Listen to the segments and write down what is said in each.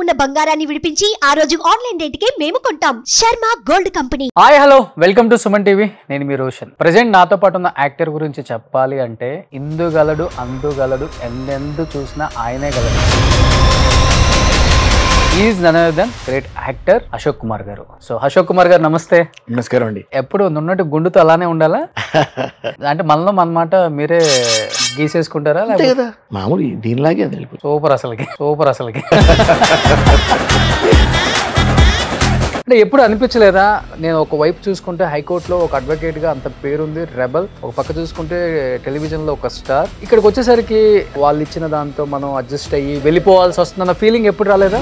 ఉన్న బంగారాన్ని విడిపించి ఆ రోజు ఆన్లైన్ రేటుకే మేము కొంటాం. Sharma gold company. Hi hello welcome to Suman TV. నేను మీ రోషన్. ప్రెజెంట్ నాతో పాటు ఉన్న యాక్టర్ గురించి చెప్పాలి అంటే ఇందుగలడు అందుగలడు ఎందెందు చూసినా ఆయనే గలడు. Is none other than great actor Ashok Kumar garu. So Ashok Kumar గారు నమస్తే. నమస్కారం అండి. ఎప్పుడు నున్నట్టు గుండుతో అలానే ఉండాలా? అంటే మనలో మన మాట మీరే గీసేసుకుంటారా? కదా మామూలు దీనిలాగే అది. సూపర్ అసలుకి అంటే ఎప్పుడు అనిపించలేదా, నేను ఒక వైపు చూసుకుంటే హైకోర్టులో ఒక అడ్వకేట్ గా అంత పేరుంది, రెబల్, ఒక పక్క చూసుకుంటే టెలివిజన్ లో ఒక స్టార్, ఇక్కడికి వచ్చేసరికి వాళ్ళు ఇచ్చిన దాంతో మనం అడ్జస్ట్ అయ్యి వెళ్ళిపోవాల్సి వస్తుందన్న ఫీలింగ్ ఎప్పుడు రాలేదా?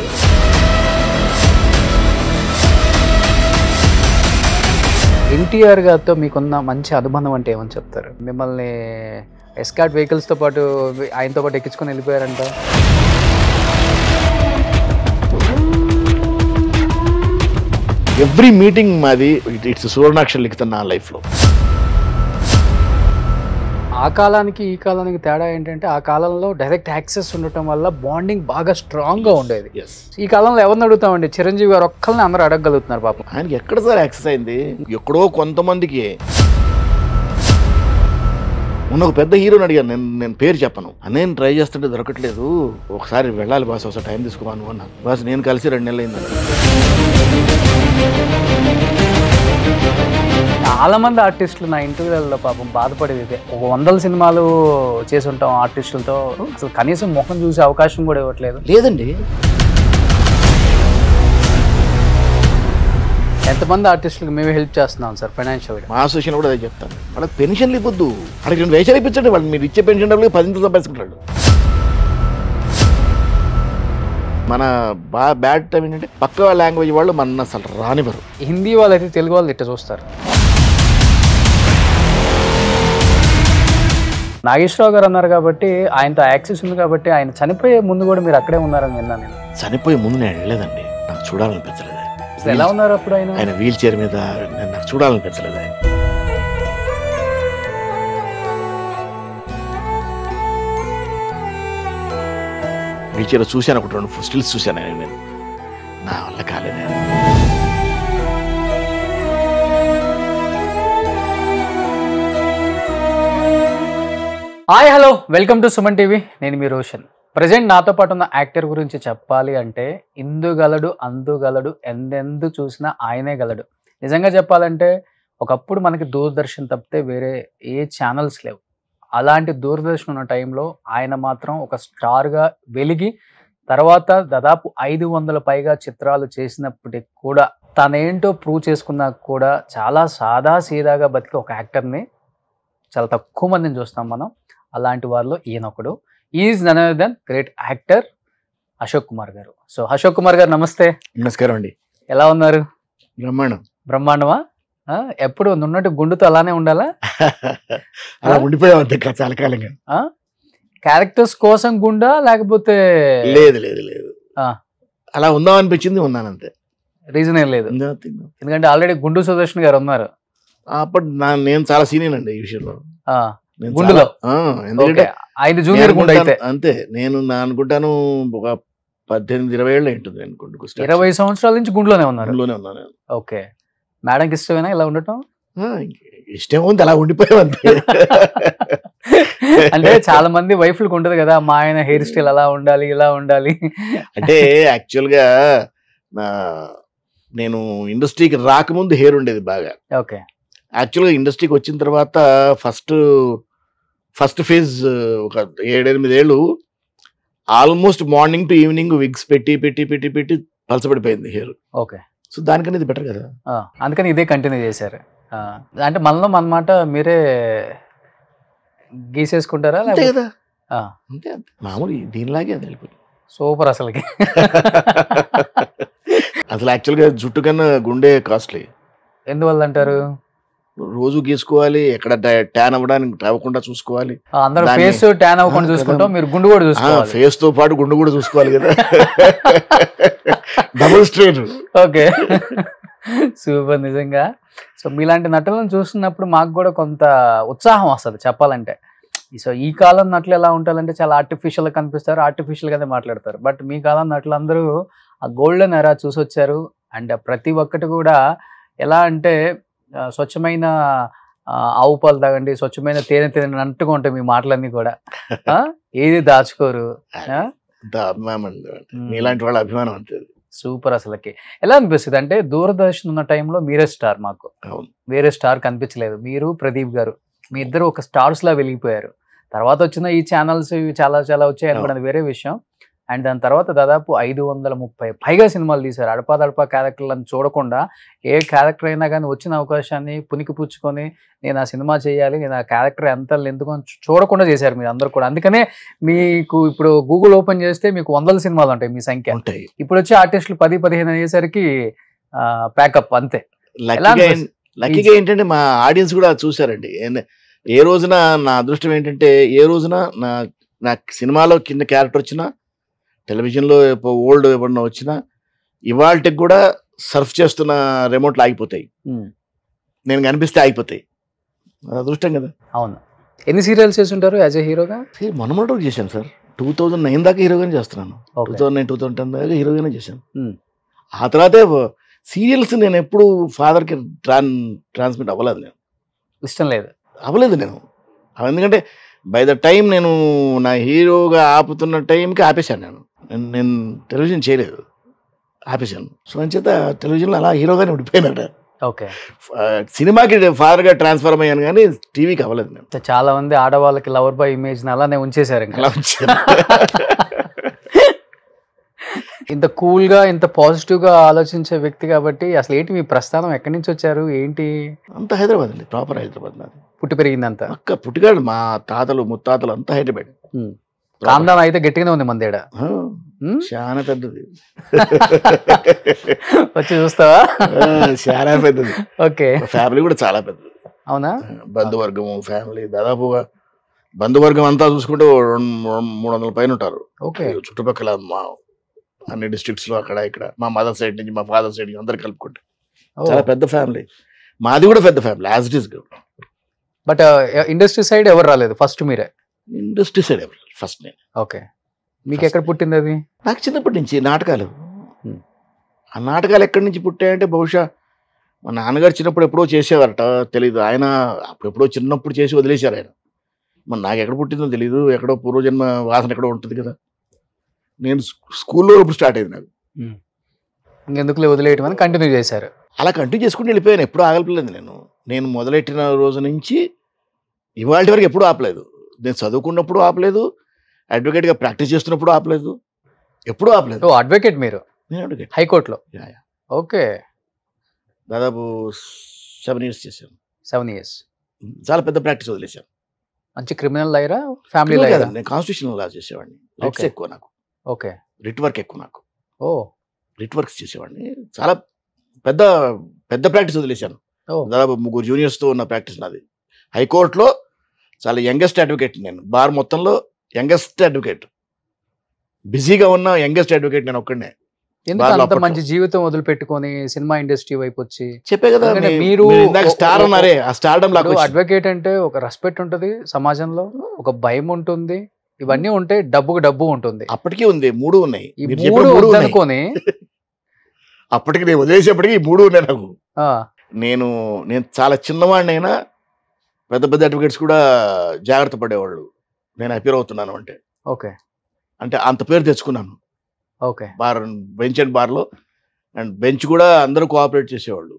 ఎన్టీఆర్ గారితో మీకున్న మంచి అనుబంధం అంటే ఏమని చెప్తారు? మిమ్మల్ని ఎస్కార్ట్ వెహికల్స్తో పాటు ఆయనతో పాటు ఎక్కించుకొని వెళ్ళిపోయారంట. ఎవ్రీ మీటింగ్ మాది ఇట్స్ సువర్ణాక్షరం లిఖితం నా లైఫ్లో. ఆ కాలానికి ఈ కాలానికి తేడా ఏంటంటే ఆ కాలంలో డైరెక్ట్ యాక్సెస్ ఉండటం వల్ల బాండింగ్ బాగా స్ట్రాంగ్గా ఉండేది. ఈ కాలంలో ఎవరిని అడుగుతామండి? చిరంజీవి గారు ఒక్కరిని అందరూ అడగగలుగుతున్నారు పాపం. ఆయనకి ఎక్కడ సార్ యాక్సెస్ అయింది? ఎక్కడో కొంతమందికి. మొన్న ఒక పెద్ద హీరోని అడిగాను, నేను పేరు చెప్పను, నేను ట్రై చేస్తుంటే దొరకట్లేదు, ఒకసారి వెళ్ళాలి బాస్, ఒకసారి టైం తీసుకోమను అన్నాను. బాస్ నేను కలిసి 2 నెలలు అయిందండి. చాలా మంది ఆర్టిస్టులు నా ఇంటర్వ్యూలలో పాపం బాధపడేది ఇదే. ఒక 100 సినిమాలు చేసి ఉంటాం ఆర్టిస్టులతో, అసలు కనీసం ముఖం చూసే అవకాశం కూడా ఇవ్వట్లేదు. లేదండి, ఎంతమంది ఆర్టిస్టులకు మేమే హెల్ప్ చేస్తున్నాం సార్ ఫైనాన్షియల్గా. మా అసోసియేషన్ కూడా అదే చెప్తాను, వాళ్ళకి పెన్షన్లు ఇవ్వద్దు, వాళ్ళకి 2 వేషాలు ఇప్పించండి, వాళ్ళు మీరు ఇచ్చే పెన్షన్ డబ్బులు 10 సంపాదించుకుంటాడు. మన బ్యాడ్ టైం ఏంటంటే పక్క లాంగ్వేజ్ వాళ్ళు మన అసలు రానివ్వరు. హిందీ వాళ్ళు అయితే తెలుగు వాళ్ళు ఇట్ట చూస్తారు. నాగేశ్వరరావు గారు అన్నారు కాబట్టి, ఆయనతో యాక్సెస్ ఉంది కాబట్టి, ఆయన చనిపోయే ముందు కూడా మీరు అక్కడే ఉన్నారని విన్నాను నేను. చనిపోయే ముందు నేను వెళ్ళలేదండి, నాకు చూడాలనిపించలేదు. ఎలా ఉన్నారు అప్పుడు ఆయన వీల్ చైర్ మీద, నాకు చూడాలనిపించలేదు. ఆయన వీల్ చైర్ చూశాను, ఒక 2 స్టిల్స్ చూశాను. నేను నా వల్ల కాలేదు. Hi hello welcome to Suman TV. నేను మీ రోషన్. ప్రజెంట్ నాతో పాటు ఉన్న యాక్టర్ గురించి చెప్పాలి అంటే ఇందుగలడు అందుగలడు ఎందెందు చూసినా ఆయనే గలడు. నిజంగా చెప్పాలంటే ఒకప్పుడు మనకి దూరదర్శన్ తప్పితే వేరే ఏ ఛానల్స్ లేవు. అలాంటి దూరదర్శన్ ఉన్న టైంలో ఆయన మాత్రం ఒక స్టార్గా వెలిగి, తర్వాత దాదాపు 500 పైగా చిత్రాలు చేసినప్పటికి కూడా తనేంటో ప్రూవ్ చేసుకున్నా కూడా చాలా సాదా సీదాగా బతికి ఒక యాక్టర్ని చాలా తక్కువ మందిని చూస్తాం మనం. అలాంటి వారిలో ఈయనొకడు. Is none other than great actor Ashok Kumar garu. So Ashok Kumar గారు నమస్తే. నమస్కారం అండి. ఎలా ఉన్నారు? బ్రహ్మాండమా? ఎప్పుడు నున్నట్టు గుండుతో అలానే ఉండాలా? అలా ఉండిపోయాం అంతే చాలా కాలంగా. క్యారెక్టర్స్ కోసం గుండా లేకపోతే? లేదు, అలా ఉందాం అనిపించింది, ఉన్నాను అంతే. రీజన్ ఏం లేదు, ఎందుకంటే ఆల్రెడీ గుండు సుదర్శన్ గారు ఉన్నారు. అప్పుడు నేను చాలా సీనియర్ అండి ఈ విషయంలో. గుండులో ఆయన జూనియర్ గుండు అయితే అంతే. నేను అనుకుంటాను ఒక 18-20 ఏళ్ళు ఉంటుంది అనుకుంటూ. 20 సంవత్సరాల నుంచి గుండులోనే ఉన్నారు. ఉన్నాను. ఓకే. మేడంకి ఇష్టమేనా ఇలా ఉండటం? ఇష్టం ఉంది, అలా ఉండిపోయాం అంతే. అంటే చాలా మంది వైఫ్లకు ఉంటది కదా, మా ఆయన హెయిర్ స్టైల్ అలా ఉండాలి ఇలా ఉండాలి. అంటే యాక్చువల్గా నేను ఇండస్ట్రీకి రాకముందు హెయిర్ ఉండేది బాగా. ఓకే. యాక్చువల్గా ఇండస్ట్రీకి వచ్చిన తర్వాత ఫస్ట్ ఫేజ్ ఒక 7-8 ఏళ్ళు almost morning to evening wigs పెట్టి పలసపడిపోయింది హెయిర్. ఓకే. సో దానికన్నా ఇది బెటర్ కదా, అందుకని ఇదే కంటిన్యూ చేశారు. అంటే మనలో మన మాట మీరే గీసేసుకుంటారా? అంతే కదా, అంతే మామూలు దీనిలాగే అది. సూపర్ అసలుకి. అసలు యాక్చువల్గా జుట్టు కన్నా గుండె కాస్ట్లీ. ఎందువల్ల అంటారు? రోజు గీసుకోవాలి, ఎక్కడ ట్యాన్ అవ్వడానికి అవ్వకుండా చూసుకోవాలి. అందరూ ఫేస్ ట్యాన్ అవ్వకుండా చూసుకుంటాం, మీరు గుండు కూడా చూసుకోవాలి. ఫేస్ తో పాటు గుండు కూడా చూసుకోవాలి కదా, డబుల్ స్ట్రెయిన్. ఓకే, సూపర్ నిజంగా. సో మీలాంటి నటులను చూస్తున్నప్పుడు మాకు కూడా కొంత ఉత్సాహం వస్తుంది చెప్పాలంటే. సో ఈ కాలం నటులు ఎలా ఉంటారంటే చాలా ఆర్టిఫిషియల్గా కనిపిస్తారు, ఆర్టిఫిషియల్గానే మాట్లాడతారు. బట్ మీ కాలం నటులు అందరూ ఆ గోల్డెన్ ఎరా చూసొచ్చారు. అండ్ ప్రతి ఒక్కటి కూడా ఎలా అంటే స్వచ్ఛమైన ఆవు పాలు తాగండి, స్వచ్ఛమైన తేనె తినట్టుగా ఉంటాయి మీ మాటలన్నీ కూడా. ఏది దాచుకోరు. అభిమానం అండి, మీలాంటి వాళ్ళ అభిమానం అంతే. సూపర్. అసలుకి ఎలా అనిపిస్తుంది అంటే దూరదర్శన్ ఉన్న టైంలో మీరే స్టార్, మాకు వేరే స్టార్ కనిపించలేదు. మీరు ప్రదీప్ గారు మీ ఇద్దరు ఒక స్టార్స్ లా వెలిగిపోయారు. తర్వాత వచ్చిన ఈ ఛానల్స్ చాలా చాలా వచ్చాయి అనుకోండి, అది వేరే విషయం. అండ్ దాని తర్వాత దాదాపు 530 పైగా సినిమాలు తీశారు. అడపాదడపా క్యారెక్టర్లను చూడకుండా ఏ క్యారెక్టర్ అయినా కానీ వచ్చిన అవకాశాన్ని పునికి పుచ్చుకొని నేను ఆ సినిమా చేయాలి, నేను ఆ క్యారెక్టర్ ఎంత ఎందుకు చూడకుండా చేశారు మీరు అందరూ కూడా. అందుకనే మీకు ఇప్పుడు గూగుల్ ఓపెన్ చేస్తే మీకు 100 సినిమాలు ఉంటాయి మీ సంఖ్య. ఇప్పుడు వచ్చే ఆర్టిస్టులు 10-15 అయ్యేసరికి ప్యాకప్ అంతే. లక్కీగా ఏంటంటే మా ఆడియన్స్ కూడా చూసారండి. ఏ రోజున నా అదృష్టం ఏంటంటే ఏ రోజున నా సినిమాలో కింద క్యారెక్టర్ వచ్చినా, టెలివిజన్లో ఓల్డ్ ఏమన్నా వచ్చినా, ఇవాళకి కూడా సర్ఫ్ చేస్తున్న రిమోట్లు ఆగిపోతాయి, నేను కనిపిస్తే ఆగిపోతాయి. అదృష్టం కదా. అవును. ఎన్ని సీరియల్స్ చేస్తుంటారు యాజ్ ఏ హీరోగా? మొన్న చేశాను సార్. 2009 దాకా హీరోగానే చేస్తున్నాను. 2009-2010 దాకా హీరోగానే చేశాను. ఆ తర్వాతే సీరియల్స్ నేను ఎప్పుడు ఫాదర్కి ట్రాన్స్మిట్ అవ్వలేదు. నేను ఇష్టం లేదు, అవ్వలేదు నేను. ఎందుకంటే బై ద టైం నేను నా హీరోగా ఆపుతున్న టైంకి ఆపేశాను. నేను టెలివిజన్ చేయలేదు, ఆపేశాను. సో అంచేత టెలివిజన్లో అలా హీరోగానే ఉండిపోయినాడు. ఓకే. సినిమాకి ఫాదర్గా ట్రాన్స్ఫర్మ్ అయ్యాను కానీ టీవీకి అవ్వలేదు నేను. చాలా మంది ఆడవాళ్ళకి లవర్ బాయ్ ఇమేజ్ అలానే ఉంచేశారు. అలా ఉంచాను. ఇంత కూల్ గా ఇంత పాజిటివ్ గా ఆలోచించే వ్యక్తి కాబట్టి అసలు ఏంటి మీ ప్రస్థానం, ఎక్కడి నుంచి వచ్చారు ఏంటి? అంతా హైదరాబాద్ అండి, ప్రాపర్ హైదరాబాద్. నాది పుట్టి పెరిగిందంతా అక్క పుట్టిగాడు. మా తాతలు ముత్తాతలు అంతా హైదరాబాద్. కాందాం అయితే గట్టిగానే ఉంది మందేడ, చాలా పెద్దది. వచ్చి చూస్తావా? చాలా పెద్దది. ఓకే. ఫ్యామిలీ కూడా చాలా పెద్దది. అవునా? బంధువర్గం ఫ్యామిలీ దాదాపుగా బంధువర్గం అంతా చూసుకుంటే 300 పైన ఉంటారు. ఓకే. చుట్టుపక్కల మా అన్ని డిస్ట్రిక్ట్స్ లో అక్కడ ఇక్కడ మా మదర్ సైడ్ నుంచి మా ఫాదర్ సైడ్ నుంచి అందరు కలుపుకుంటే చాలా పెద్ద ఫ్యామిలీ. మాది కూడా పెద్ద family as it is. But industry side ఎవరు రాలేదు, ఫస్ట్ మీరే? ఇండస్ట్రీ సైడ్ ఎవరు ఫస్ట్ నేను. ఓకే. మీకు ఎక్కడ పుట్టింది అది? నాకు చిన్నప్పటి నుంచి నాటకాలు. ఆ నాటకాలు ఎక్కడి నుంచి పుట్టాయంటే బహుశా మా నాన్నగారు చిన్నప్పుడు ఎప్పుడో చేసేవారట, తెలీదు. ఆయన అప్పుడెప్పుడో చిన్నప్పుడు చేసి వదిలేశారు ఆయన. మరి నాకు ఎక్కడ పుట్టిందో తెలీదు, ఎక్కడో పూర్వజన్మ వాసన ఎక్కడో ఉంటుంది కదా. నేను స్కూల్లో ఇప్పుడు స్టార్ట్ అయింది నాకు. ఇంకెందుకులే వదిలేయటం అని కంటిన్యూ చేశారు. అలా కంటిన్యూ చేసుకుంటూ వెళ్ళిపోయాను, ఎప్పుడూ ఆగలేదు. నేను మొదలెట్టిన రోజు నుంచి ఇవాళ వరకు ఎప్పుడూ ఆపలేదు. నేను చదువుకున్నప్పుడు ఆపలేదు, అడ్వకేట్గా ప్రాక్టీస్ చేస్తున్నప్పుడు ఆపలేదు, ఎప్పుడూ ఆపలేదు. అడ్వకేట్ మీరు? నేను అడ్వకేట్ హైకోర్టులో. ఓకే. దాదాపు 7 years చేశాను. 7 years. చాలా పెద్ద ప్రాక్టీస్ వదిలేశాను. మంచి క్రిమినల్ లాయరా, ఫ్యామిలీ లాయరా? నేను కాన్స్టిట్యూషనల్ లా చేసేవాడిని. రిట్స్ ఎక్కువ నాకు. ఓకే. రిట్ వర్క్ ఎక్కువ నాకు. రిట్ వర్క్స్ చేసేవాడిని. చాలా పెద్ద పెద్ద ప్రాక్టీస్ వదిలేశాను. దాదాపు 3 జూనియర్స్తో ఉన్న ప్రాక్టీస్ నాది. హైకోర్టులో చాలా యంగెస్ట్ అడ్వకేట్ నేను. బార్ మొత్తంలో యంగెస్ట్ అడ్వకేట్, బిజీగా ఉన్న యంగెస్ట్ అడ్వకేట్ నేను ఒక్కడనే. ఎందుకంత మంచి జీవితం వదిలిపెట్టుకొని సినిమా ఇండస్ట్రీ వైపు వచ్చి? చెప్పే కదా మీరు స్టార్ అన్నారే, ఆ స్టార్డమ్ లాగా. అడ్వకేట్ అంటే ఒక రెస్పెక్ట్ ఉంటుంది సమాజంలో, ఒక భయం ఉంటుంది, ఇవన్నీ ఉంటే డబ్బుకు డబ్బు ఉంటుంది. అప్పటికీ ఉంది, 3 ఉన్నాయి. అనుకోని అప్పటికి నేను వదిలేసేప్పటికి 3 ఉన్నాయి నాకు. నేను చాలా చిన్నవాడినైనా పెద్ద పెద్ద అడ్వకేట్స్ కూడా జాగ్రత్త పడేవాళ్ళు నేను అపీర్ అవుతున్నాను అంటే. ఓకే. అంటే అంత పేరు తెచ్చుకున్నాను. ఓకే. బెంచ్ అండ్ బార్లో. అండ్ బెంచ్ కూడా అందరూ కోఆపరేట్ చేసేవాళ్ళు.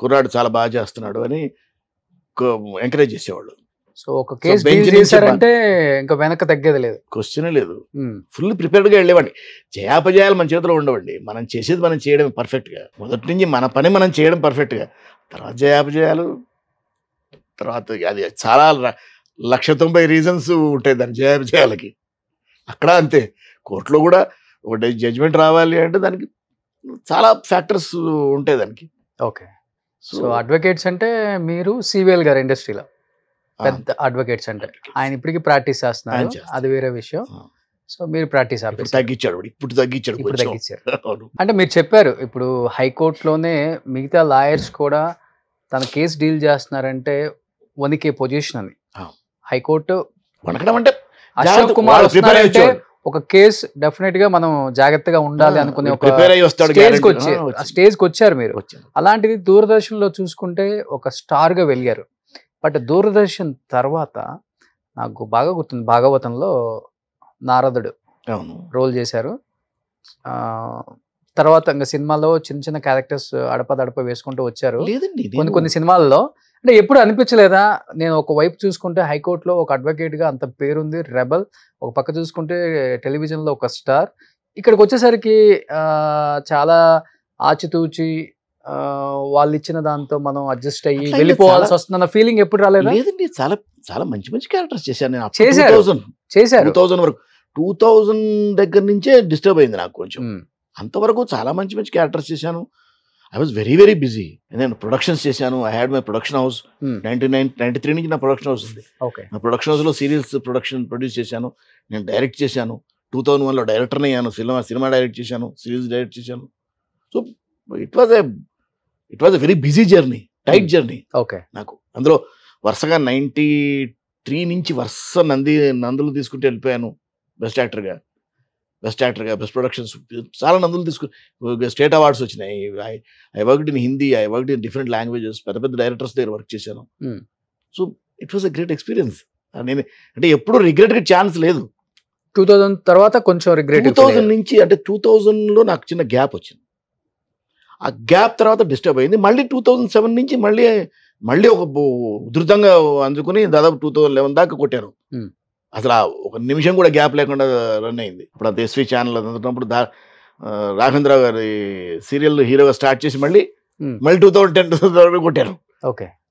కుర్రాడు చాలా బాగా చేస్తున్నాడు అని ఎంకరేజ్ చేసేవాళ్ళు. సో ఒక కేసు డీల్ చేశారంటే ఇంకా వెనక తగ్గేది లేదు, క్వశ్చనే లేదు. ఫుల్ ప్రిపేర్డ్గా వెళ్ళేవాడిని. జయాపజయాలు మన చేతిలో ఉండవండి, మనం చేసేది మనం చేయడం పర్ఫెక్ట్గా. మొదటి నుంచి మన పని మనం చేయడం పర్ఫెక్ట్గా, తర్వాత జయాపజయాలు, తర్వాత అది చాలా 190 రీజన్స్ ఉంటాయి దాని జయాపజయాలకి. అక్కడ అంతే. కోర్టులో కూడా ఒక జడ్జిమెంట్ రావాలి అంటే దానికి చాలా ఫ్యాక్టర్స్ ఉంటాయి దానికి. ఓకే. సో అడ్వకేట్స్ అంటే మీరు సివిఎల్ గారు ఇండస్ట్రీలో పెద్ద అడ్వకేట్స్ అంటే ఆయన ఇప్పటికీ ప్రాక్టీస్ చేస్తున్నారు, అది వేరే విషయం. సో మీరు ప్రాక్టీస్ తగ్గించాడు, ఇప్పుడు తగ్గించారు. అంటే మీరు చెప్పారు ఇప్పుడు హైకోర్టులోనే మిగతా లాయర్స్ కూడా తన కేసు డీల్ చేస్తున్నారంటే వణికే పొజిషన్ అని. హైకోర్టు వణకడం అంటే అశోక్ కుమార్ వస్తున్నారంటే ఒక కేసు డెఫినెట్ గా మనం జాగ్రత్తగా ఉండాలి అనుకునే ఒక ప్రిపేర్ అయ్యి వస్తాడు స్టేజ్కి వచ్చారు మీరు. అలాంటిది దూరదర్శన్ లో చూసుకుంటే ఒక స్టార్ గా వెలిగారు. బట్ దూరదర్శన్ తర్వాత నాకు బాగా గుర్తుంది, భాగవతంలో నారదుడు రోల్ చేశారు. తర్వాత ఇంకా సినిమాలో చిన్న చిన్న క్యారెక్టర్స్ అడపదడప వేసుకుంటూ వచ్చారు. కొన్ని సినిమాల్లో అంటే ఎప్పుడు అనిపించలేదా, నేను ఒక వైపు చూసుకుంటే హైకోర్టులో ఒక అడ్వకేట్ గా అంత పేరుంది, రెబల్, ఒక పక్క చూసుకుంటే టెలివిజన్ లో ఒక స్టార్, ఇక్కడికి వచ్చేసరికి చాలా ఆచితూచి వాళ్ళు ఇచ్చిన దాంతో మనం అడ్జస్ట్ అయ్యి వెళ్ళిపోవాల్సి వస్తుందన్న ఫీలింగ్ ఎప్పుడు రాలేదా? లేదండి, చాలా చాలా మంచి మంచి క్యారెక్టర్స్ చేశాను నేను. చేశారు 2000 వరకు, 2000 దగ్గర నుంచే డిస్టర్బ్ అయింది నాకు కొంచెం. అంతవరకు చాలా మంచి మంచి క్యారెక్టర్స్ చేశాను. I was very very busy. నేను ప్రొడక్షన్స్ చేశాను. I had my production house. 93 నుంచి నా ప్రొడక్షన్ హౌస్ ఉంది. నా ప్రొడక్షన్ హౌస్లో సీరియల్స్ ప్రొడ్యూస్ చేశాను. నేను డైరెక్ట్ చేశాను. 2001లో డైరెక్టర్ని అయ్యాను. సినిమా డైరెక్ట్ చేశాను, సిరీస్ డైరెక్ట్ చేశాను. So it was a very busy journey, tight journey నాకు. అందులో వరుసగా 93 నుంచి వరుస నందులు తీసుకుంటూ వెళ్ళిపోయాను. బెస్ట్ యాక్టర్గా, బెస్ట్ ప్రొడక్షన్స్, చాలా నందులు తీసుకుని స్టేట్ అవార్డ్స్ వచ్చినాయి. I worked in Hindi, I worked in different languages, పెద్ద పెద్ద డైరెక్టర్స్ దగ్గర వర్క్ చేశాను. So it was a great experience. నేను అంటే ఎప్పుడు రిగ్రెట్గా ఛాన్స్ లేదు. 2000 తర్వాత కొంచెం రిగ్రెట్. 2000 నుంచి అంటే 2000లో నాకు చిన్న గ్యాప్ వచ్చింది. ఆ గ్యాప్ తర్వాత డిస్టర్బ్ అయింది. మళ్ళీ 2007 నుంచి మళ్ళీ ఒక ఉధృతంగా అందుకుని దాదాపు 2011 దాకా కొట్టాను. అసలు ఒక నిమిషం కూడా గ్యాప్ లేకుండా రన్ అయింది. ఇప్పుడు అంత ఎస్వి ఛానల్ అందుకున్నప్పుడు రాఘవేంద్రరావు గారి సీరియల్ హీరోగా స్టార్ట్ చేసి మళ్ళీ 2010 కొట్టాను.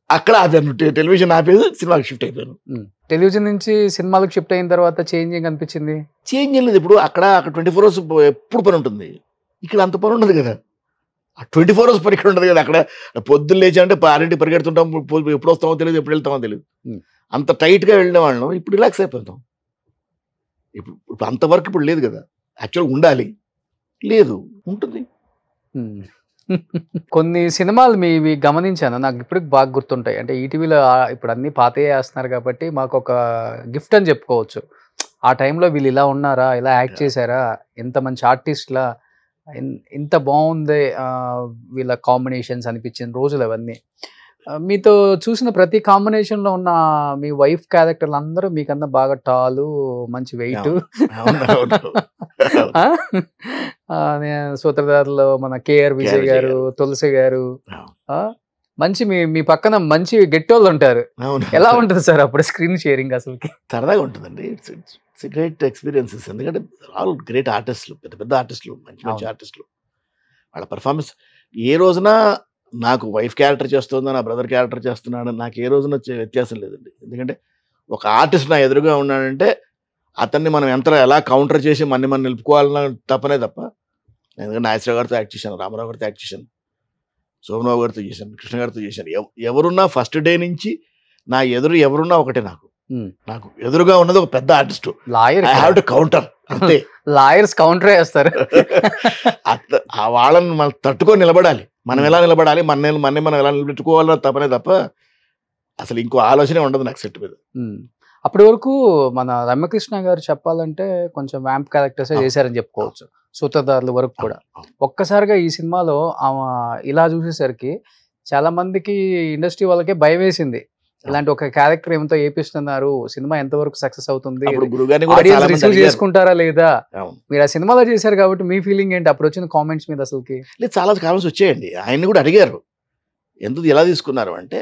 అక్కడ ఆపాను, టెలివిజన్ ఆపేది, సినిమాకి షిఫ్ట్ అయిపోయాను. టెలివిజన్ నుంచి సినిమాలకు షిఫ్ట్ అయిన తర్వాత చేంజింగ్ అనిపించింది? చేంజ్ లేదు. ఇప్పుడు అక్కడ 24 hours ఎప్పుడు పని ఉంటుంది, ఇక్కడ అంత పని ఉండదు కదా. ఆ 24 hours పని ఇక్కడ ఉండదు కదా. అక్కడ పొద్దున్న లేచి అంటే 6 పరిగెడుతుంటాం, ఎప్పుడు వస్తామో తెలియదు, ఎప్పుడు వెళ్తామో తెలియదు. అంత టైట్గా వెళ్ళిన వాళ్ళం ఇప్పుడు రిలాక్స్ అయిపోతాం. ఇప్పుడు అంత వర్క్ ఇప్పుడు లేదు కదా. యాక్చువల్గా ఉండాలి, లేదు, ఉంటుంది. కొన్ని సినిమాలు మీవి గమనించాను, నాకు ఇప్పటికి బాగా గుర్తుంటాయి. అంటే ఈటీవీలో ఇప్పుడు అన్ని పాతయే వేస్తున్నారు కాబట్టి మాకు ఒక గిఫ్ట్ అని చెప్పుకోవచ్చు. ఆ టైంలో వీళ్ళు ఇలా ఉన్నారా, ఇలా యాక్ట్ చేశారా, ఎంత మంచి ఆర్టిస్ట్లా, ఇంత బాగుంది వీళ్ళ కాంబినేషన్స్ అనిపించిన రోజులు అవన్నీ. మీతో చూసిన ప్రతి కాంబినేషన్లో ఉన్న మీ వైఫ్ క్యారెక్టర్లు అందరూ మీకన్నా బాగా టాలు, మంచి వెయిట్. సూత్రధారులో మన కేఆర్ విజయ్ గారు, తులసి గారు, మంచి మీ పక్కన మంచి గెట్టోళ్ళు ఉంటారు. ఎలా ఉంటుంది సార్ అప్పుడు స్క్రీన్ షేరింగ్? అసలు సరదాగా ఉంటుందండి. It's great experiences. ఎందుకంటే ఆల్ గ్రేట్ ఆర్టిస్టులు, పెద్ద పెద్ద ఆర్టిస్టులు, మంచి మంచి ఆర్టిస్టులు. వాళ్ళ పర్ఫార్మెన్స్ ఏ రోజున నాకు వైఫ్ క్యారెక్టర్ చేస్తుందో, నా బ్రదర్ క్యారెక్టర్ చేస్తున్నాడు, నాకు ఏ రోజున వ్యత్యాసం లేదండి. ఎందుకంటే ఒక ఆర్టిస్ట్ నా ఎదురుగా ఉన్నాడంటే అతన్ని మనం ఎలా కౌంటర్ చేసి మనం నిలుపుకోవాలన్న తప్పనే తప్ప. ఎందుకంటే నాగేశ్వర గారితో యాక్ట్ చేశాను, రామారావు గారితో యాక్ట్ చేశాను, సోమరావు గారితో చేశాను, కృష్ణ గారితో చేశాను. ఎవరున్నా ఫస్ట్ డే నుంచి నా ఎవరున్నా ఒకటే. నాకు ఎదురుగా ఉన్నది ఒక పెద్ద artist. Lawyer, I have to counter, అంతే. లాయర్స్ కౌంటర్ వేస్తారు. ఆ వాళ్ళని మనం తట్టుకొని నిలబడాలి. మనం ఎలా నిలబడాలి, మనం ఎలా నిలబెట్టుకోవాలో తప్పనే తప్ప అసలు ఇంకో ఆలోచనే ఉండదు నాకు సెట్ మీద. అప్పటి వరకు మన రమ్యకృష్ణ గారు చెప్పాలంటే కొంచెం వ్యాంప్ క్యారెక్టర్స్ చేశారని చెప్పుకోవచ్చు, సూత్రధారుల వరకు కూడా. ఒక్కసారిగా ఈ సినిమాలో ఇలా చూసేసరికి చాలా మందికి, ఇండస్ట్రీ వాళ్ళకే భయం వేసింది. ఇలాంటి ఒక క్యారెక్టర్ ఏమంతో ఏపిస్తున్నారు, సినిమా ఎంతవరకు సక్సెస్ అవుతుంది, రిసీవ్ చేసుకుంటారా లేదా? మీరు ఆ సినిమాలో చేశారు కాబట్టి మీ ఫీలింగ్ ఏంటి అప్పుడు వచ్చిన కామెంట్స్ మీద? అసలుకి లేదు, చాలా కామెంట్స్ వచ్చాయండి. ఆయన్ని కూడా అడిగారు ఎందుకు ఎలా తీసుకున్నారు అంటే,